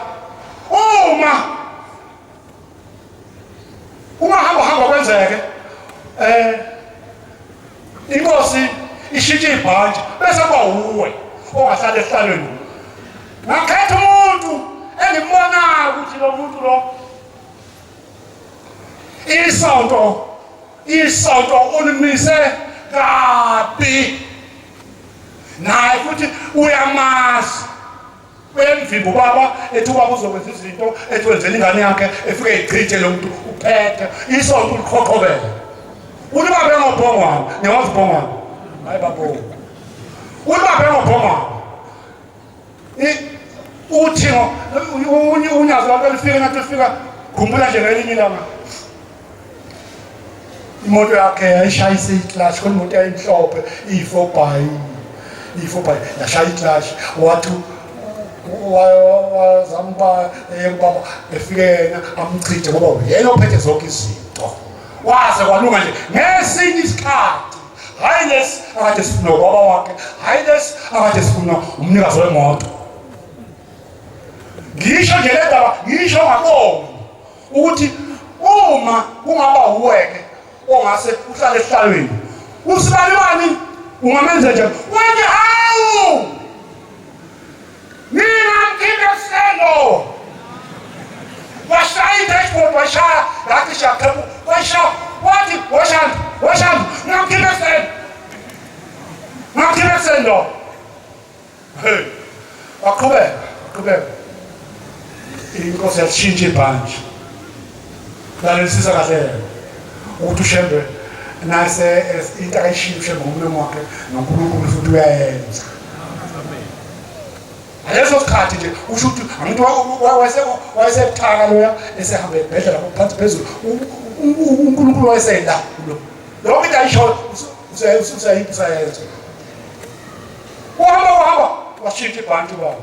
uma hamba kwenzeke inkosi ishintshe ibhantshi bese kuba uwe ongahlala esihlalweni. Ngakhetha umuntu engimbonayo ukuthi lo muntu lo isonto ulimise kabi naye futhi uyamazi uyemvimba ubaba ethi ubaba uzokwenza izinto ethi wenzela ingane yakhe efike ichithe lo muntu uphethe isonto ulikhoqobele ulibabe ngobhongwana ngiyawazi ubhongwana hayi babo ulibabe ngobhongwana uthi unyazo wakhe lifike nathi lifika khumbula nje ngelinye ilanga imoto yakhe yayishayise iklash khona imoto yayimhlophe i4x yashaya iklash wathi wazamba yebaba efike yena amchithe ngoba yena ophethe zonke izinto waze kwalunga nje ngesinye isikhathi hayi lesi akade sifuna ubaba wakhe hayi lesi akade sifuna umnikazi wemoto ngisho nje le ndaba ngisho ngabona ukuthi uma kungaba uweke ongase uhlale esihlalweni usibalibani ungamenza nje wena hawu mina mkhiphe selo washaya i-dashboard washaya ngathi shaqebu washaya wathi washaya ngamkhiphe selo hey waqhubeka inkosi yashintsha ibhantshi lalelisisa kahle ukuthi ushembe nase into akayishilo ushembe ngomlomo wakhe noNkulunkulu futhi uyayenza aleso sikhathi nje usho ukuthi umuntu wayesebuthaka loya esehamba ebhedlela ngaphansi phezulu uNkulunkulu wayesela lokho into ayisho usayenza wahamba washintsha ibhantshi baba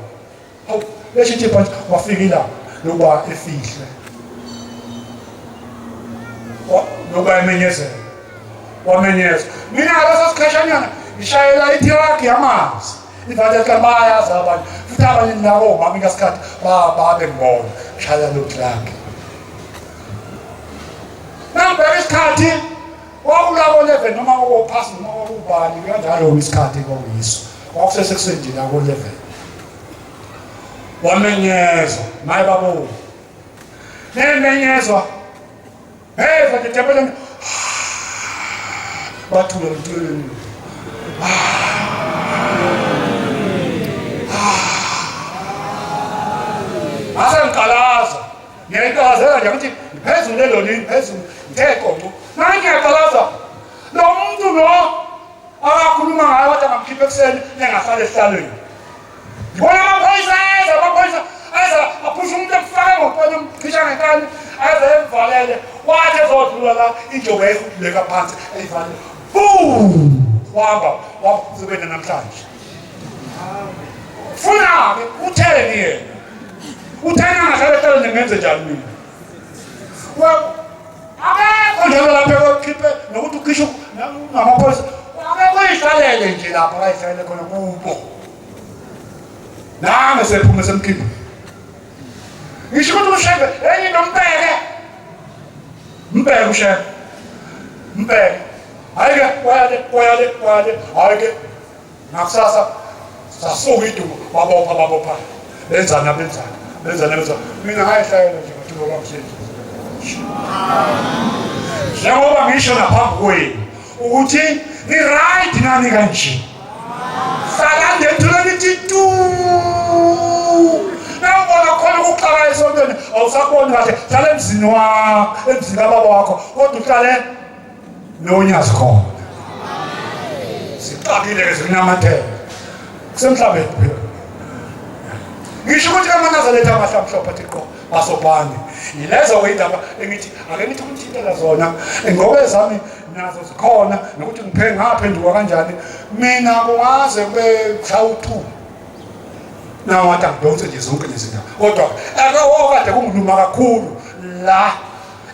hawu leshintsha ibhantshi wafika ila lokuba efihle lokuba emenyezela wamenyeza mina ngaleso sikhashanyana ngishayela itiraki yamanzi ivale kabayazi abantu futhi abanye nabo omama ngasikhathi babe ngibona ngishayela lo tiraki nambere isikhathi wawulabo 11 noma uphasi noma ubani kanjalo isikhathi koyiso kwakusesekusendile ako 11 wamenyeza maye babo nemenyezwa hey futhi tebeleni bathula mthweni asengiqalaza ngiyaqalaza nje ukuthi phezulu lelolini phezulu ngeqoqo ngiyaqalaza lo muntu lo akakhuluma ngayo wathi angamkhipha ekuseni engahlala esihlalweni ngibona amaphoyisa eza aphusha umuntu ekufake ngokwenye umkhisha ngenkani eze emvalele wathi ezodlula la injobo yayifuduleka phansi eyivalele boom wahamba wazobena namhlanje funa-ke utheni yena utheni angahlala esihlalweni ngenze njani mina akekho njalo lapha ekhiphe nokuthi ukhisho namaphoyisa akekho uyihlalele nje lapha akayihlalele khona kubo nami sephuma semkhipha ngisho ukuthi ushebe enye nombeke mbeke ushebe mbeke hayike wayale hayike nakusasa sasuka idumo babopha benzana mina ngayihlayela nje ngathi ngoba kusenze njengoba ngisho naphambi kwenu ukuthi ni-right nani kanje salande thuleni titu nawubona khona ukuqala esontweni awusaboni kahle hlala emzini wakho emzini kababa wakho kodwa uhlale nonyazi khona siqakile-ke zikunamathela kusemhlabeni phela ngisho ukuthi kamanazaletha amahlamhlophe athi qo basobhane yilezo kweyindaba engithi ake ngithi ukuthintela zona ngoba ezami nazo zikhona nokuthi ngiphe ngaphenduka kanjani mina kungaze kube kushaya-2 nawo wathi angidonse nje zonke lezi ndaba kodwa akawokade kungiluma kakhulu la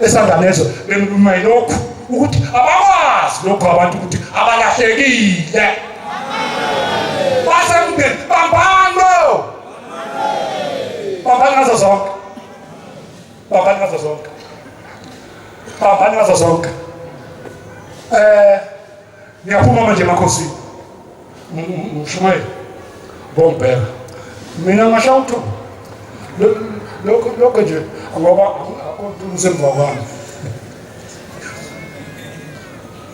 esandanezo bengiluma yilokhu ukuthi abakwazi lokhu abantu ukuthi abalahlekile basemndeni bambano bambani ngazo zonke ngiyaphuma manje emakhosini mshumayeli bombheka mina ngashawutho lokho nje ngoba akusemva kwami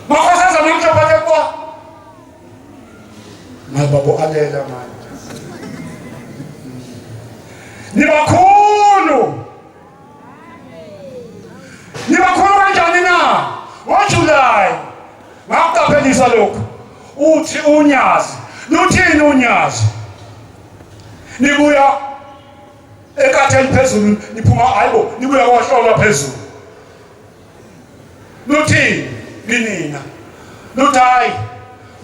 makhosaza namhlophe kwa mababo alela manje nibakhulu kanjani na ngoJuly ngakuphelisa lokho uthi unyazi luthini unyazi nibuya ekatheni phezulu niphuma hayibo nibuya kwahlolwa phezulu luthini binina luthi hayi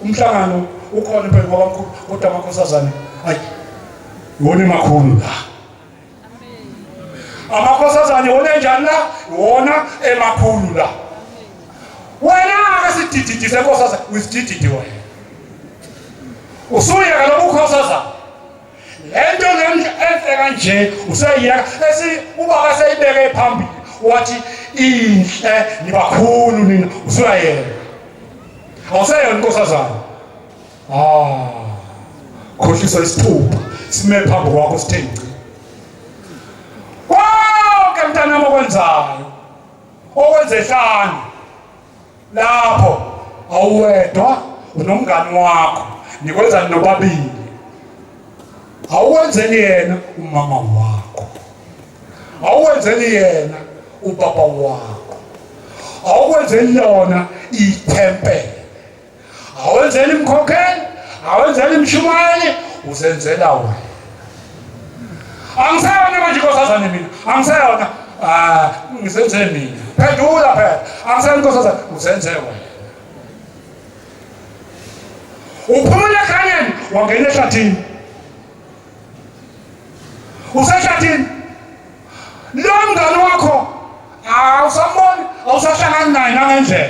umhlangano ukhona phela ngoba mkhulu kodwa amakhosazana hayi wona makhulu la amakhosazana wona njani la wona emakhulu la wena akasidididi senkosazana usidididi wena usuyeka lobukhosazana lento enhle kanje usayiyeka ubaba sayibeke phambili wathi inhle nibakhulu nina usuyayeka awusayona inkosazana khohlisa isithupha sime phambi kwakho sithenci konke mntanami okwenzayo okwenzehlanu lapho awuwedwa unomngani wakho nikwenza nobabili awuwenzeli yena umama wakho awuwenzeli yena ubaba wakho awuwenzeli yona ithempeli awenzeli imkhokheli awenzeli imshumayeli uzenzela wena angisayona manje inkosazana mina angisayona ngizenze mina phendula phela angisayona inkosazana uzenze wena uphumule ekhanyeni wangena ehlathini usehlathini lo mngani wakho awusamboni awusahlangani naye nangendlela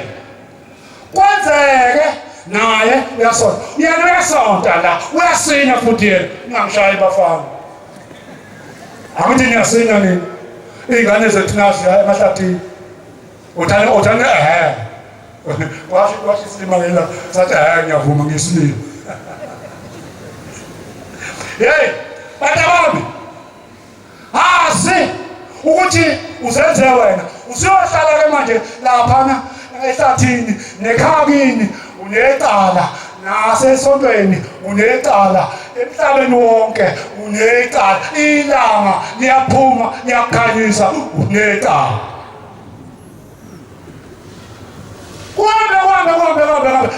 kwenzeke naye uyasonta yena uyasonta la uyasina futhi yena ungangishayi bafana akuthi niyasina nini iy'ngane zethu naziya emahlathini uthane washo isilimakela sathi ngiyavuma ngesilimo hey batabami asi ukuthi uzenze wena usiyohlala-ke manje laphana ehlathini nekhakini unecala nasesontweni unecala emhlabeni wonke unecala ilanga liyaphuma liyakhanyisa unecala Kwambe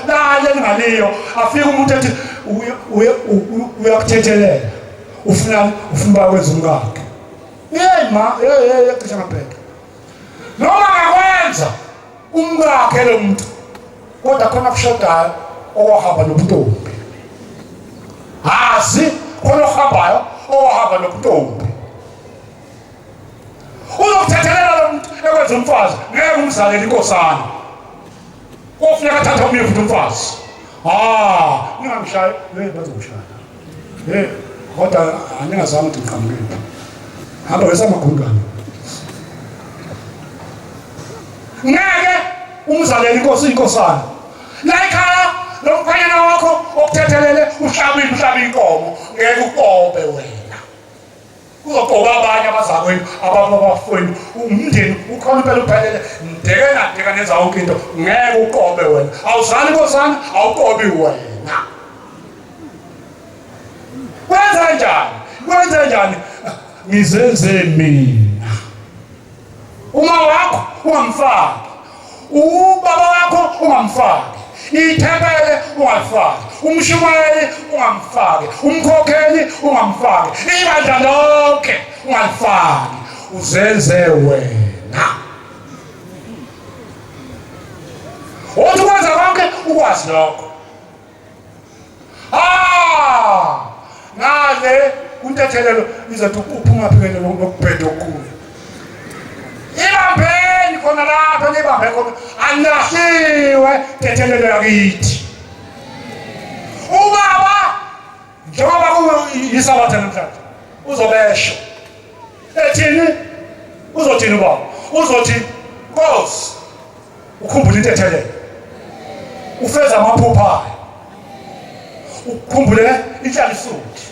naye ngaliyo afika umuntu ethi uyakuthethelela ufuna bakwenza umkakhe cisha ngabheka noma ngakwenza umkakhe lo muntu kodwa khona kushodayo owahamba nobuntombi khona ohambayo owahamba nobuntombi uzokuthethelela lo muntu ekwenza umfazi ngeke umzalele inkosana kofuneka athatha omnye futhi umfazi ningangishayi bazokushaya kodwa aningazange ukuthi ngiqhamukile hamba wesamagundane ngeke umzalele inkosana la ekhaya lo mkhanyana wakho okuthethelele uhlabe inkomo ngeke ukobe wena kuzoqoba abanye abazakwenu abafowenu umndeni ukhona impela uphelele ndeka nenza yonke into ngeke uqobe wena awuzali inkosana awuqobi wena kwenza njani ngizenze mina uma wakho ungamfaki ubaba wakho ungamfaki ithempele ungalifaki umshumayeli ungamfaki umkhokheli ungamfaki ibandla lonke ungalifaki uzenze wena uthi kwenza konke ukwazi lokho ngale kuntethelelo izothi uphuma phekele lokubheda okukhulu ibambeni khona lapha nibambe khona anilahliwe tethelelo yakithi ubaba njengoba kuyisabatha namhlanje uzobesho ethini uzothini ubaba uzothi Nkosi ukhumbula intethelelo ufeza amaphupha ukukhumbule inhlalo isuthi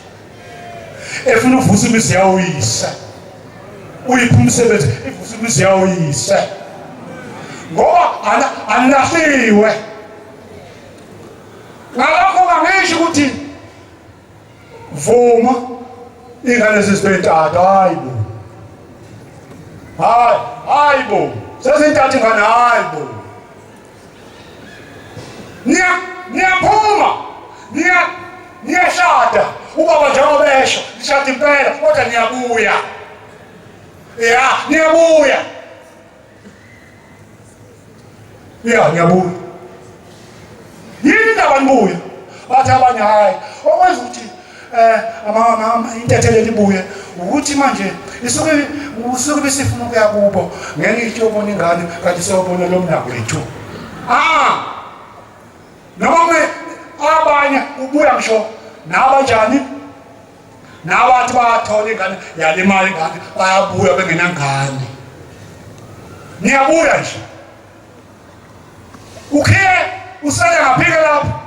efuna uvusa imizi yawo uyise uyiphi umsebenzi ivusa imizi yawo uyise ngoba anilahliwe ngalokho kangisho ukuthi vuma ingane zizibentata hayi bo sesinthatha ingane hayi bo niyaphuma niyashada ubaba njengoba besho nishada impela kodwa niyabuya niyabuya niyabuya yini indaba nibuya bathi abanye hayi okwenza ukuthi intethele libuye ukuthi manje usuke besifuna ukuya kubo ngeke yobona ingane kanti siyobona lo mnako wethu noma abanye ubuya ngisho nabanjani nabathi bathola ingane yalimali ingane bayabuya bengenangane niyabuya nje ukhe usele ngaphika lapho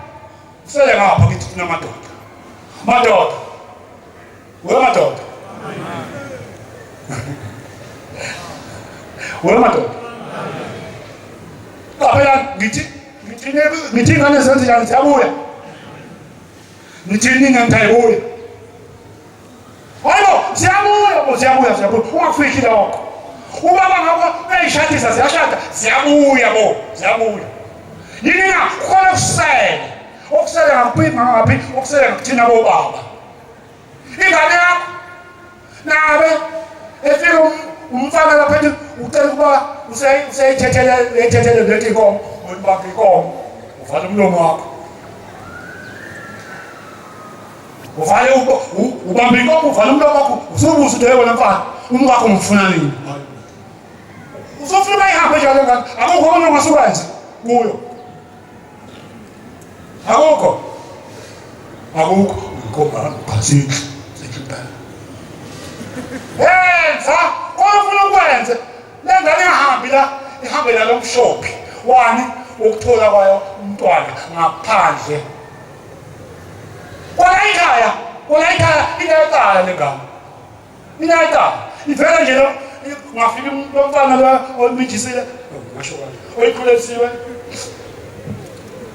usele ngapha kithi thina madoda wewe madoda phela ngithi ingane zenze njani ziyabuya nithini ngentayibuya hayibo ziyabuya ungakufihli lokho ubaba ngapha beyishadisa ziyashada ziyabuya yini na khona okusele ngaphi okusele ngakuthina bobaba ingane yakho nabe efika umfana lapha ucela ukuba usayithethele lethi inkomo uyibamba inkomo uvala umlomo wakho uvale ubamba inkomo uvala umlomo wakho usubuza ukuthi wena mfana umkakho umfuna nini usufuna bayihambe njalo ngani akukho konke ongasukwenza kuyo akukho inkomo phasile yenza ofuna ukwenze lengane ihambe la lomshophi wani ukuthola kwayo umntwana ngaphandle kona ikhaya inayitala lengane inayitala ivela nje lo ngafika umntwana la omijisile ngasho kanjalo oyikhulesiwe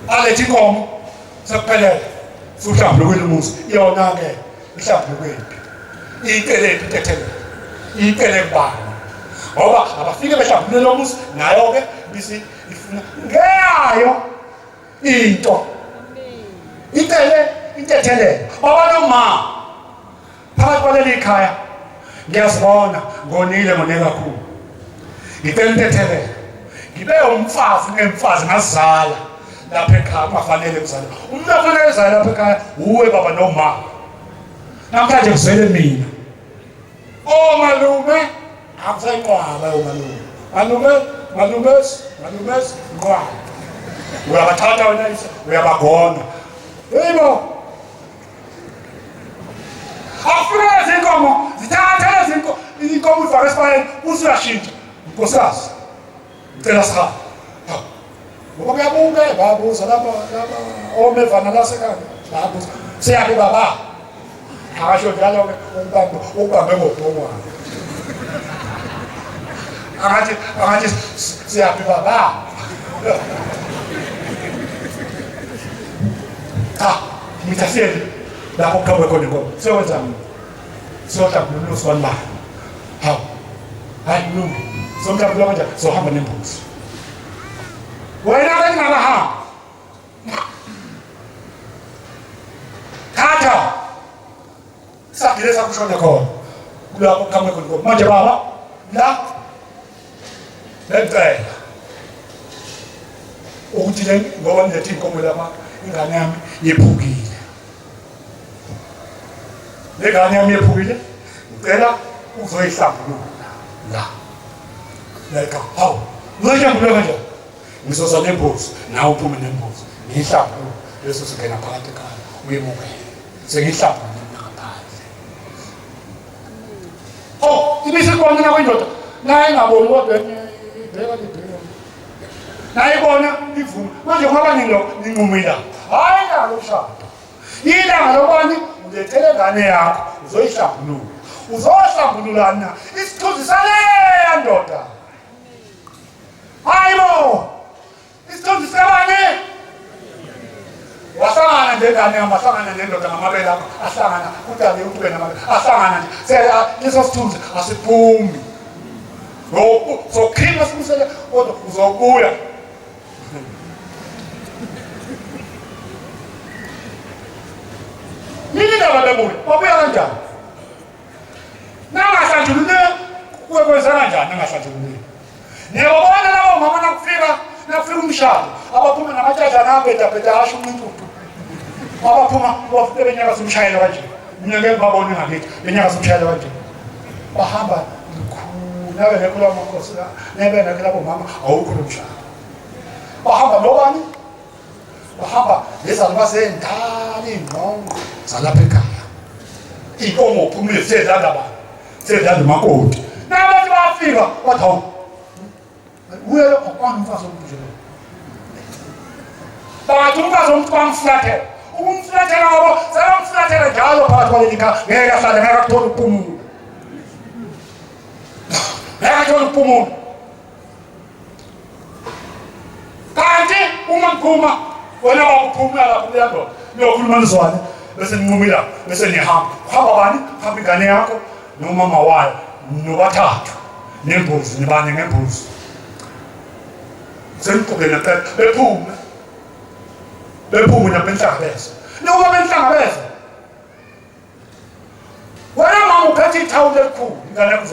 alethi inkomo sekuphelele fuhlambulukile umuzi iyona-ke ihlambulukephi iyikelephi intethele iyikele kubani ngoba abafike behlambulule lo muzi nayo-ke bisi ifuna ngeyayo into ikele intethelele baba noma phakathi kwaleli ikhaya ngiyazibona ngonile ngone kakhulu ngicela intethelele ngibe umfazi ngemfazi ngazala lapha ekhaya kungafanele kuzala umuntu afanele ezala lapha ekhaya uwe baba noma namhlanje kuzele mina malume akusayiqwaba malumes nqwaba uyabathatha wena uyabagona yebo afuna zinkomo zithatha inkomo ifake esipaleni usuyashintsha nkosikazi ngicela sihambe ngoba kuyabuke babuza lapha omevana lasekhaya babuza siyaphi baba akasho njalo-ke ukubambe ngobhongwana angathi siyaphi baba ngithasiyele lapho kuqhamuke khona inkomo siyokwenza siyohlambulula ulusi wanibani hayi mlungu somhlambulula kanjani sohamba nembuzi wena-ke ningakahambi thatha sagile sakushona khona kulapho kuqhamuke khona inkomo manje baba la lentela ukuthi ngoba nilethe inkomo lapha ingane yami yephukile lengane yami yephukile ngicela uzoyihlambulula like hawu uzoyihlambulula kanjani ngizoza nembuzi nawe uphume nembuzi ngiyihlambulule leso singena phakathi ekhaya uyemukele sengiyihlambulule ngaphandle ibisekhona kwindoda naye engaboni kodwa ibheka nayibona ivuma manje ngoba ninqumila hayi nalo ushado ilanga lobani ulethele ingane yakho uzoyihlambulula. Uzohlambulula na isithunzi saleya ndoda. Hayibo isithunzi sabani wahlangana njengane amahlangana nendoda ngamabele akho ahlangana kudale ukube namabele ahlangana nje sela leso sithunzi asiphumi zokhipha sikusele kodwa uzobuya. Nini ndaba lebuya wabuya kanjani nangahlajulule kwenza kanjani nangahlajulule niyabona labo mama nakufika umshado abaphuma namajaja nabeda asho umuntu abaphuma bafike benyaka somshayelo kanje unyeke babone ngakithi benyaka somshayelo kanje bahamba nabe nekula amakhosi la nebe nakela bomama awukho umshado bahamba nobani bahamba lezalwa sendala ingqongo zalapha ekhaya inkomo phumile sedlala makoti nabantu bafika bathawu uye okwani umfazi omkhulu bathi umfazi omkhulu mflathela ukumflathela ngoba sayamflathela njalo phakathi kwalelika ngeke ahlale ngeke athole ukuphumula ngeke athole ukuphumula kanti uma ngiphuma wena bakuphumula lapho kuya ndoda niyokhuluma nizwane bese ninqumila bese nihamba uhamba bani hamba ingane yakho nomama wayo nobathathu nembuzi nibane ngembuzi senqubela bephume nabenhlangabeza noma benhlangabeza wena mama uphethe ithawula elikhulu ingane yakho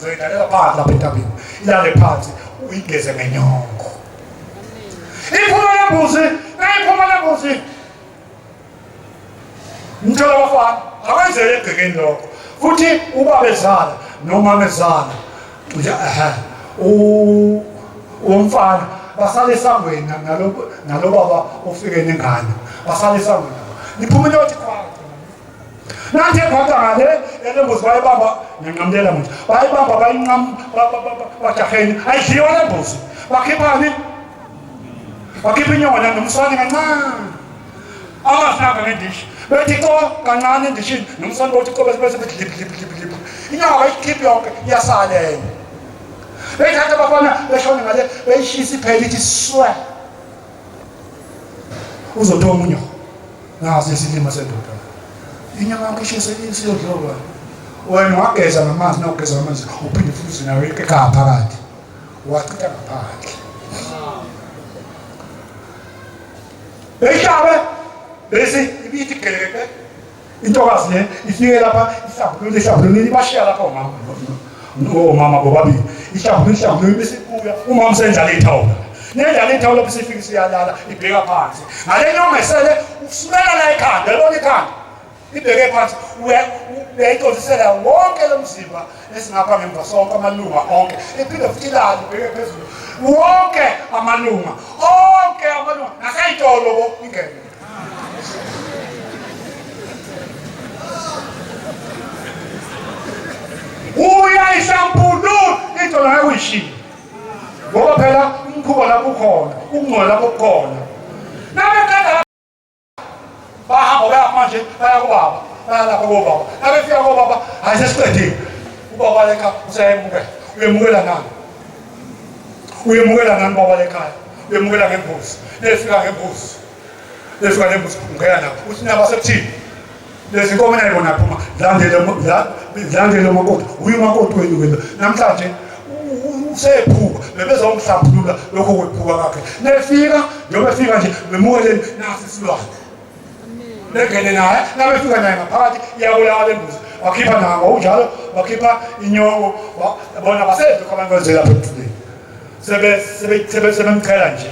zoyidlalela phansi lapha entabeni ilale phansi uyigeze ngenyongo iphuma lembuzi ngithola abafana akwenzele egcekeni lokho futhi ubaba ezala noma mezala umfana basale esangweni nalo baba ofike nengane basale esangweni niphumile wathi khwathi nanti ekhwathi ngale lembuzi bayibamba ngenqamlela manje bayibamba bayinqam bajaheni ayidliwa lembuzi bakhiphani bakhipha inyongo nomswane kancane angasinaka ngendishi bethi ko kancane endishini nomswane bothi ko bese bedlip inyongo bayikhiphi yonke iyasalela bethatha abafana beshone ngale beyishisa iphela ithi swe uzothoma umunyo nazi isilima sendoda inyama yakho ishise isiyodloba wena wageza ngamanzi nawugeza ngamanzi uphinde futhi nawe ekhaya phakathi wachitha ngaphandle ehlabe bese ibithi geleke intokazi le ifike lapha ihlambulule ibashiya lapha omama bobabili ihlambulule bese ibuya umama sendlala ithawula nendlala ithawula bese ifika siyalala ibheka phansi ngale nyoma esele usumela la ekhanda lona ikhanda ibheke phansi uyayitozisela wonke lo mzimba esingapha ngemva sonke amalunga onke iphinde futhi ilali ibheke phezulu wonke amalunga nasayitolo ingene uyayihlambulula itolo ngeke uyishiye ngoba phela umkhuba lapho ukhona ukungcola lapho kukhona nabekade bahamba baya manje baya kubaba baya lapha kubaba nabefika kubaba ayisesiqedile ubaba lekhaya usayemukela uyemukela nani baba lekhaya uyemukela ngembuzi lefika ngembuzi ungena lapho uthi naba sekuthini lezi nkomo nayibona phuma dlandele umakoti umakoti wenu namhlanje usephuka bebezomhlambulula lokho kwephuka kwakhe nefika njengoba efika nje bemukeleni nasi isilwane lengene naye nabefika naye ngaphakathi iyabulala lembuzi wakhipha nako unjalo wakhipha inyongo bona basedle kwabantu kwenzela lapha emthuleni sebemchela nje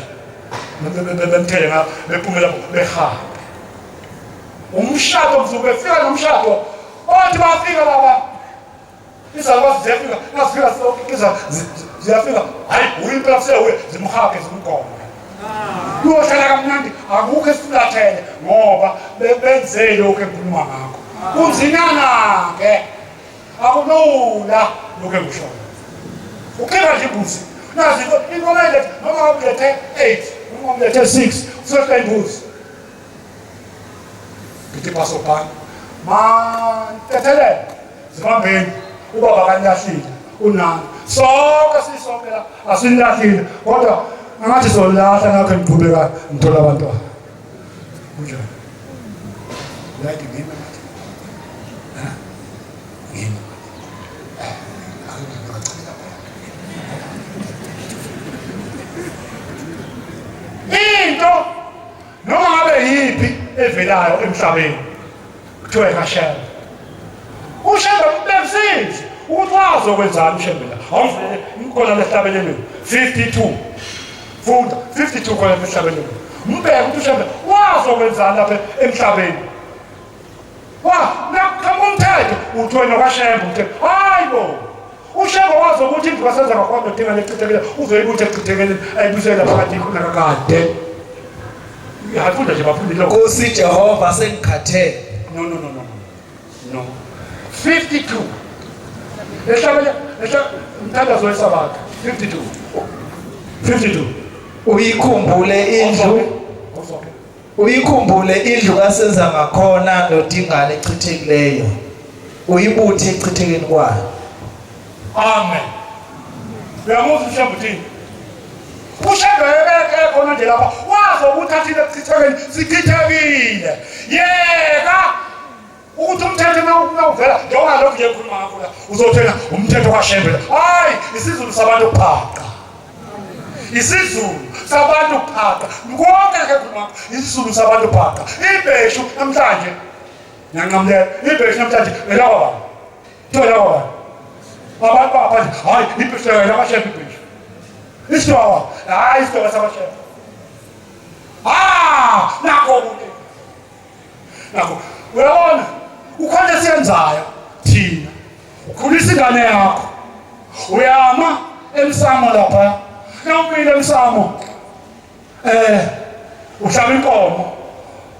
bemthele ngapha bephumela behamba umshado mzuke fika nomshado othi bafika laba izalwa ziyafika nasifika ziyafika hayi uyimpela sewe zimhake zimgoma uyohlala kamnandi akukho esifulathele ngoba benze lokho enkuluma ngakho kunzinyana ke akulula lokho engishoyo ukhipha nje imbuzi nazi inkomo ile noma ulethe 8 noma ulethe 6 usehle imbuzi ngithi basopana mantethelele zibambeni ubaba kanyahlile unani sonke sisonke la asinilahlile kodwa angathi solahla ngakho ngiqhubeka ngithola abantwana kunjani like ngime manje ngime into noma ngabe yipi evelayo emhlabeni kuthiwa kaShembe uShembe umbekisizi ukuthi wazokwenzani uShembe la awuvele ikhona lehlabelelo 52 funda 52 khona lehlabelelo umbeke ukuthi uShembe wazokwenzani lapha emhlabeni nakukama umthetho uthi wena kaShembe uthi hayibo uShembe wazokuthi into kasenza ngakwami udinga lechithekele uzoyibuthi echithekele ayibusela phakathi khona kakade yafunda nje bafundi lo Nkosi Jehova sengikhathele no 52 lehlabela umthandazo wesabatha 52 uyikhumbule indlu kasenza ngakhona nodingane echithekeleyo uyibuthe echithekeni kwayo amen uyamuzwa uShembe uthini uShembe khona nje lapha wazokuthi lechithekeni sichithekile yeka ukuthi umthetho nawuvela njengoba lokhu nje ngikhuluma ngakho la uzothena umthetho kaShembe hayi isizulu sabantu ukuphaqa isizulu sabantu ukuphaqa konke ke ngikhuluma isizulu sabantu ukuphaqa ibheshu namhlanje ngiyanqamulela ibheshu namhlanje elaba thola abantu bapha hayi ibheshu la kaShembe ibheshu isiwa hayi isiwa sabaShembe nakho uyabona ukhona siyenzayo thina ukhulisa ingane yakho uyama emsamo lapha nawuphile emsamo uhlaba inkomo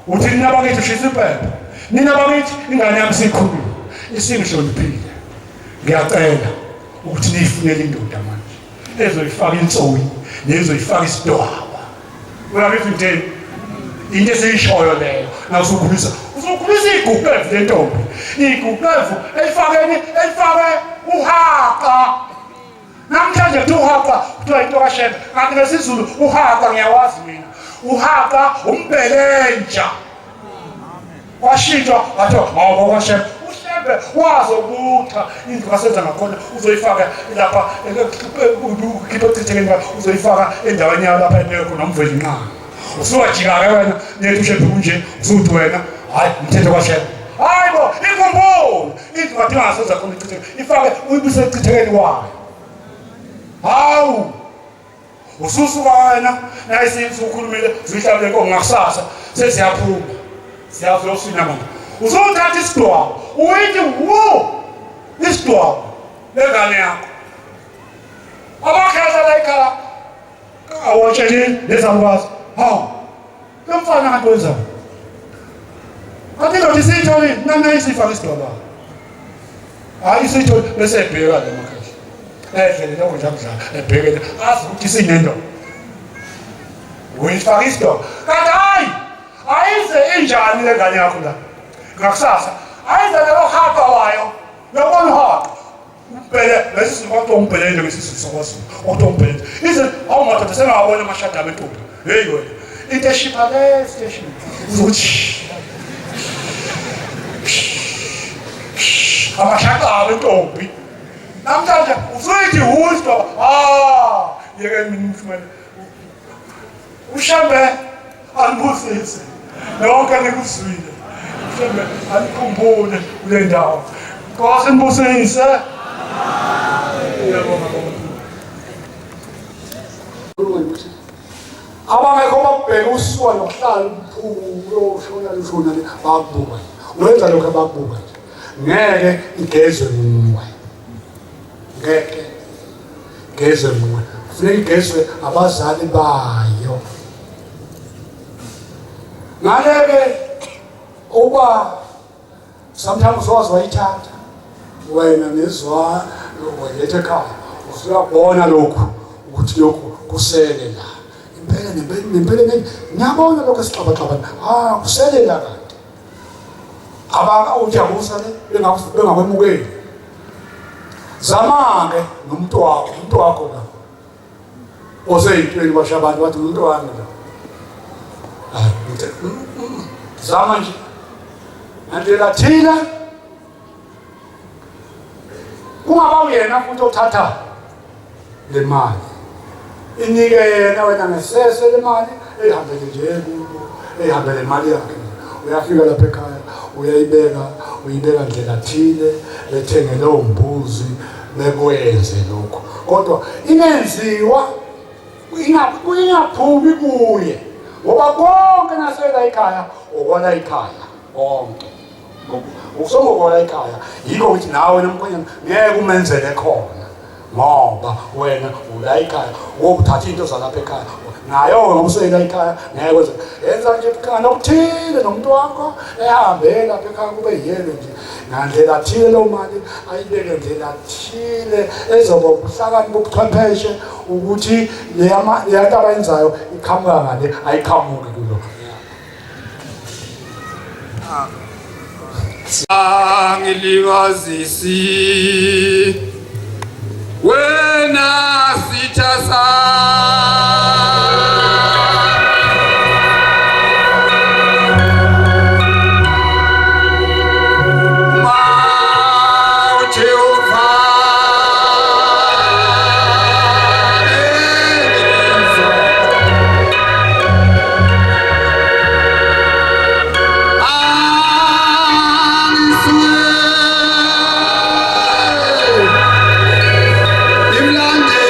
uthi nina bakithi ushisa impepho nina bakithi ingane yami sikhulile isingihloniphile ngiyacela ukuthi niyifunele indoda manje ezoyifaka insoli nezoyifaka isidwaba uyabizwa inteni into esiyishoyo leyo na usukhulisa iguqevu lentombi iguqevu elifake uhaqa namhlanje kuthi uhaqa kuthiwa into kaShembe kanti ngesizulu uhaqa ngiyawazi mina uhaqa umbelenja washintshwa wathiwa hawu kaShembe uShembe wazokutha indlu kasenza ngakhona uzoyifaka lapha ukhipha echithekeni uzoyifaka endaweni yayo lapha enekho nomveli nqama usuwajika-ke wena nethi uShembe kunje usuthi wena hayi umthetho kaShembe hayibo ikhumbule indlu kade ingasenza khona ichithekeni ifake uyibuyise echithekeni wayo hawu ususuka wena nayisukhulumile zihlabele inkomo ngakusasa seziyaphuma ziyazosina manje uzothatha isidwaba uyithi isidwaba lengane yakho abakhetha la ekhaya awatsheli lezalukwazi hawu lomfana kanti wenzani kanti indoda isiyitholile nami isifaka isidwaba hayi isiyitholi bese ebheka le makhaya ehlele lokho nje akudlala ebhekele azi ukuthi sinendoda uyifaka isidwaba kanti hayi ayize injani le ngane yakho la ngakusasa ayize lelo hapa wayo yobona hapa umbele lesi singathi umbelele ngesizwe sokwazulu otombele ize awumadoda sengawabona amashada abentombi hey wena into eshipa le station uzothi amashada abentombi namhlanje uzoyithi husto yeke mina mfumane uShembe anibusise nonke nikuzwile uShembe anikhumbule kule ndawo Nkosi nibusise abangekho babheka usuwa nokuhlala umphungu shona babuka wenza lokho ababuka ngeke igezwe muwe ngeke igezwe muwe kufanele igezwe abazali bayo ngale-ke uba sometimes wazi wayithatha wena nezwa waletha ekhaya usuyabona lokhu ukuthi lokhu kusele la impela nempela ngiyabona lokho esixabaxabana kusele la kanti Cabanga ujabusa bengakwemukeli. Zama-ke nomuntu wakho la. Oseyintweni basha abantu bathi umuntu wami la. Zama nje. Andela thina kungaba uyena futhi othatha le mali. Inike yena wena ngesese le mali ehambele nje kubo ehambele imali yakhe. Uyafika lapha ekhaya uyibeka ndlela thile ethenge lo mbuzi bekwenze lokho. Kodwa inenziwa ingaphumi kuye. Ngoba konke nasela ekhaya okwala ekhaya konke. Ukusongokola ekhaya yiko ukuthi nawe nomkhwenyana ngeke umenzele khona ngoba wena ula ekhaya wokuthatha into zalapha ekhaya nayo ngomsela ekhaya ngeke kwenze yenza nje kana okuthile nomuntu wakho ehambe lapha ekhaya kube yena nje ngandlela thile lo mali ayibeke ndlela thile ezoba ubuhlakani bobuchwepheshe ukuthi le nto abayenzayo iqhamuka ngale ayiqhamuki kulo. Angilibazisi wena sithasa Imlande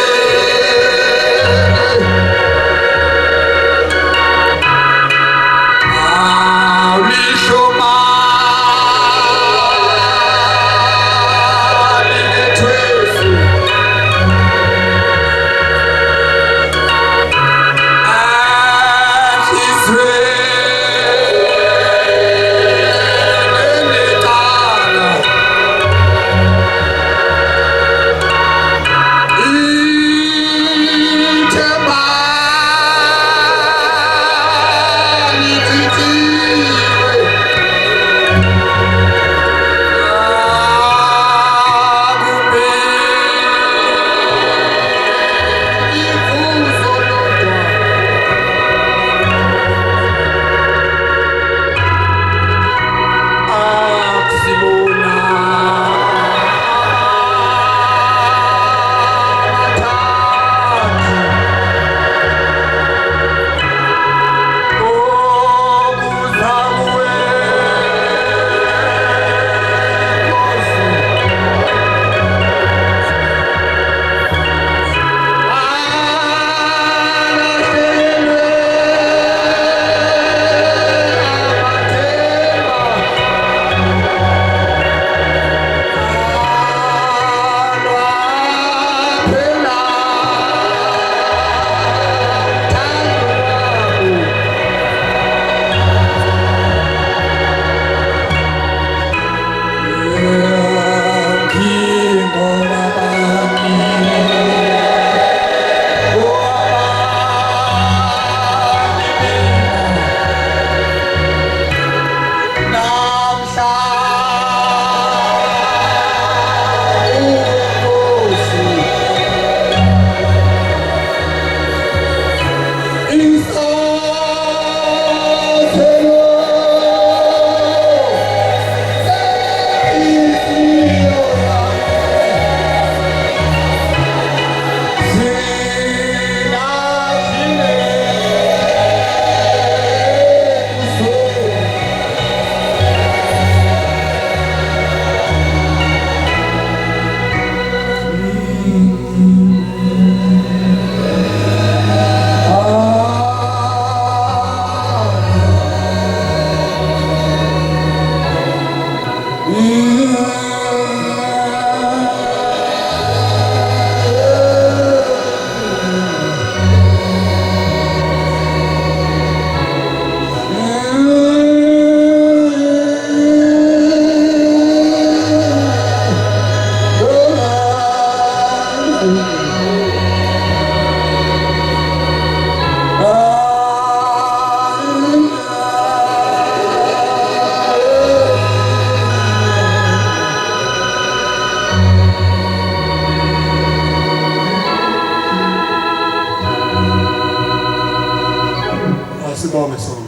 Asibonge sonke.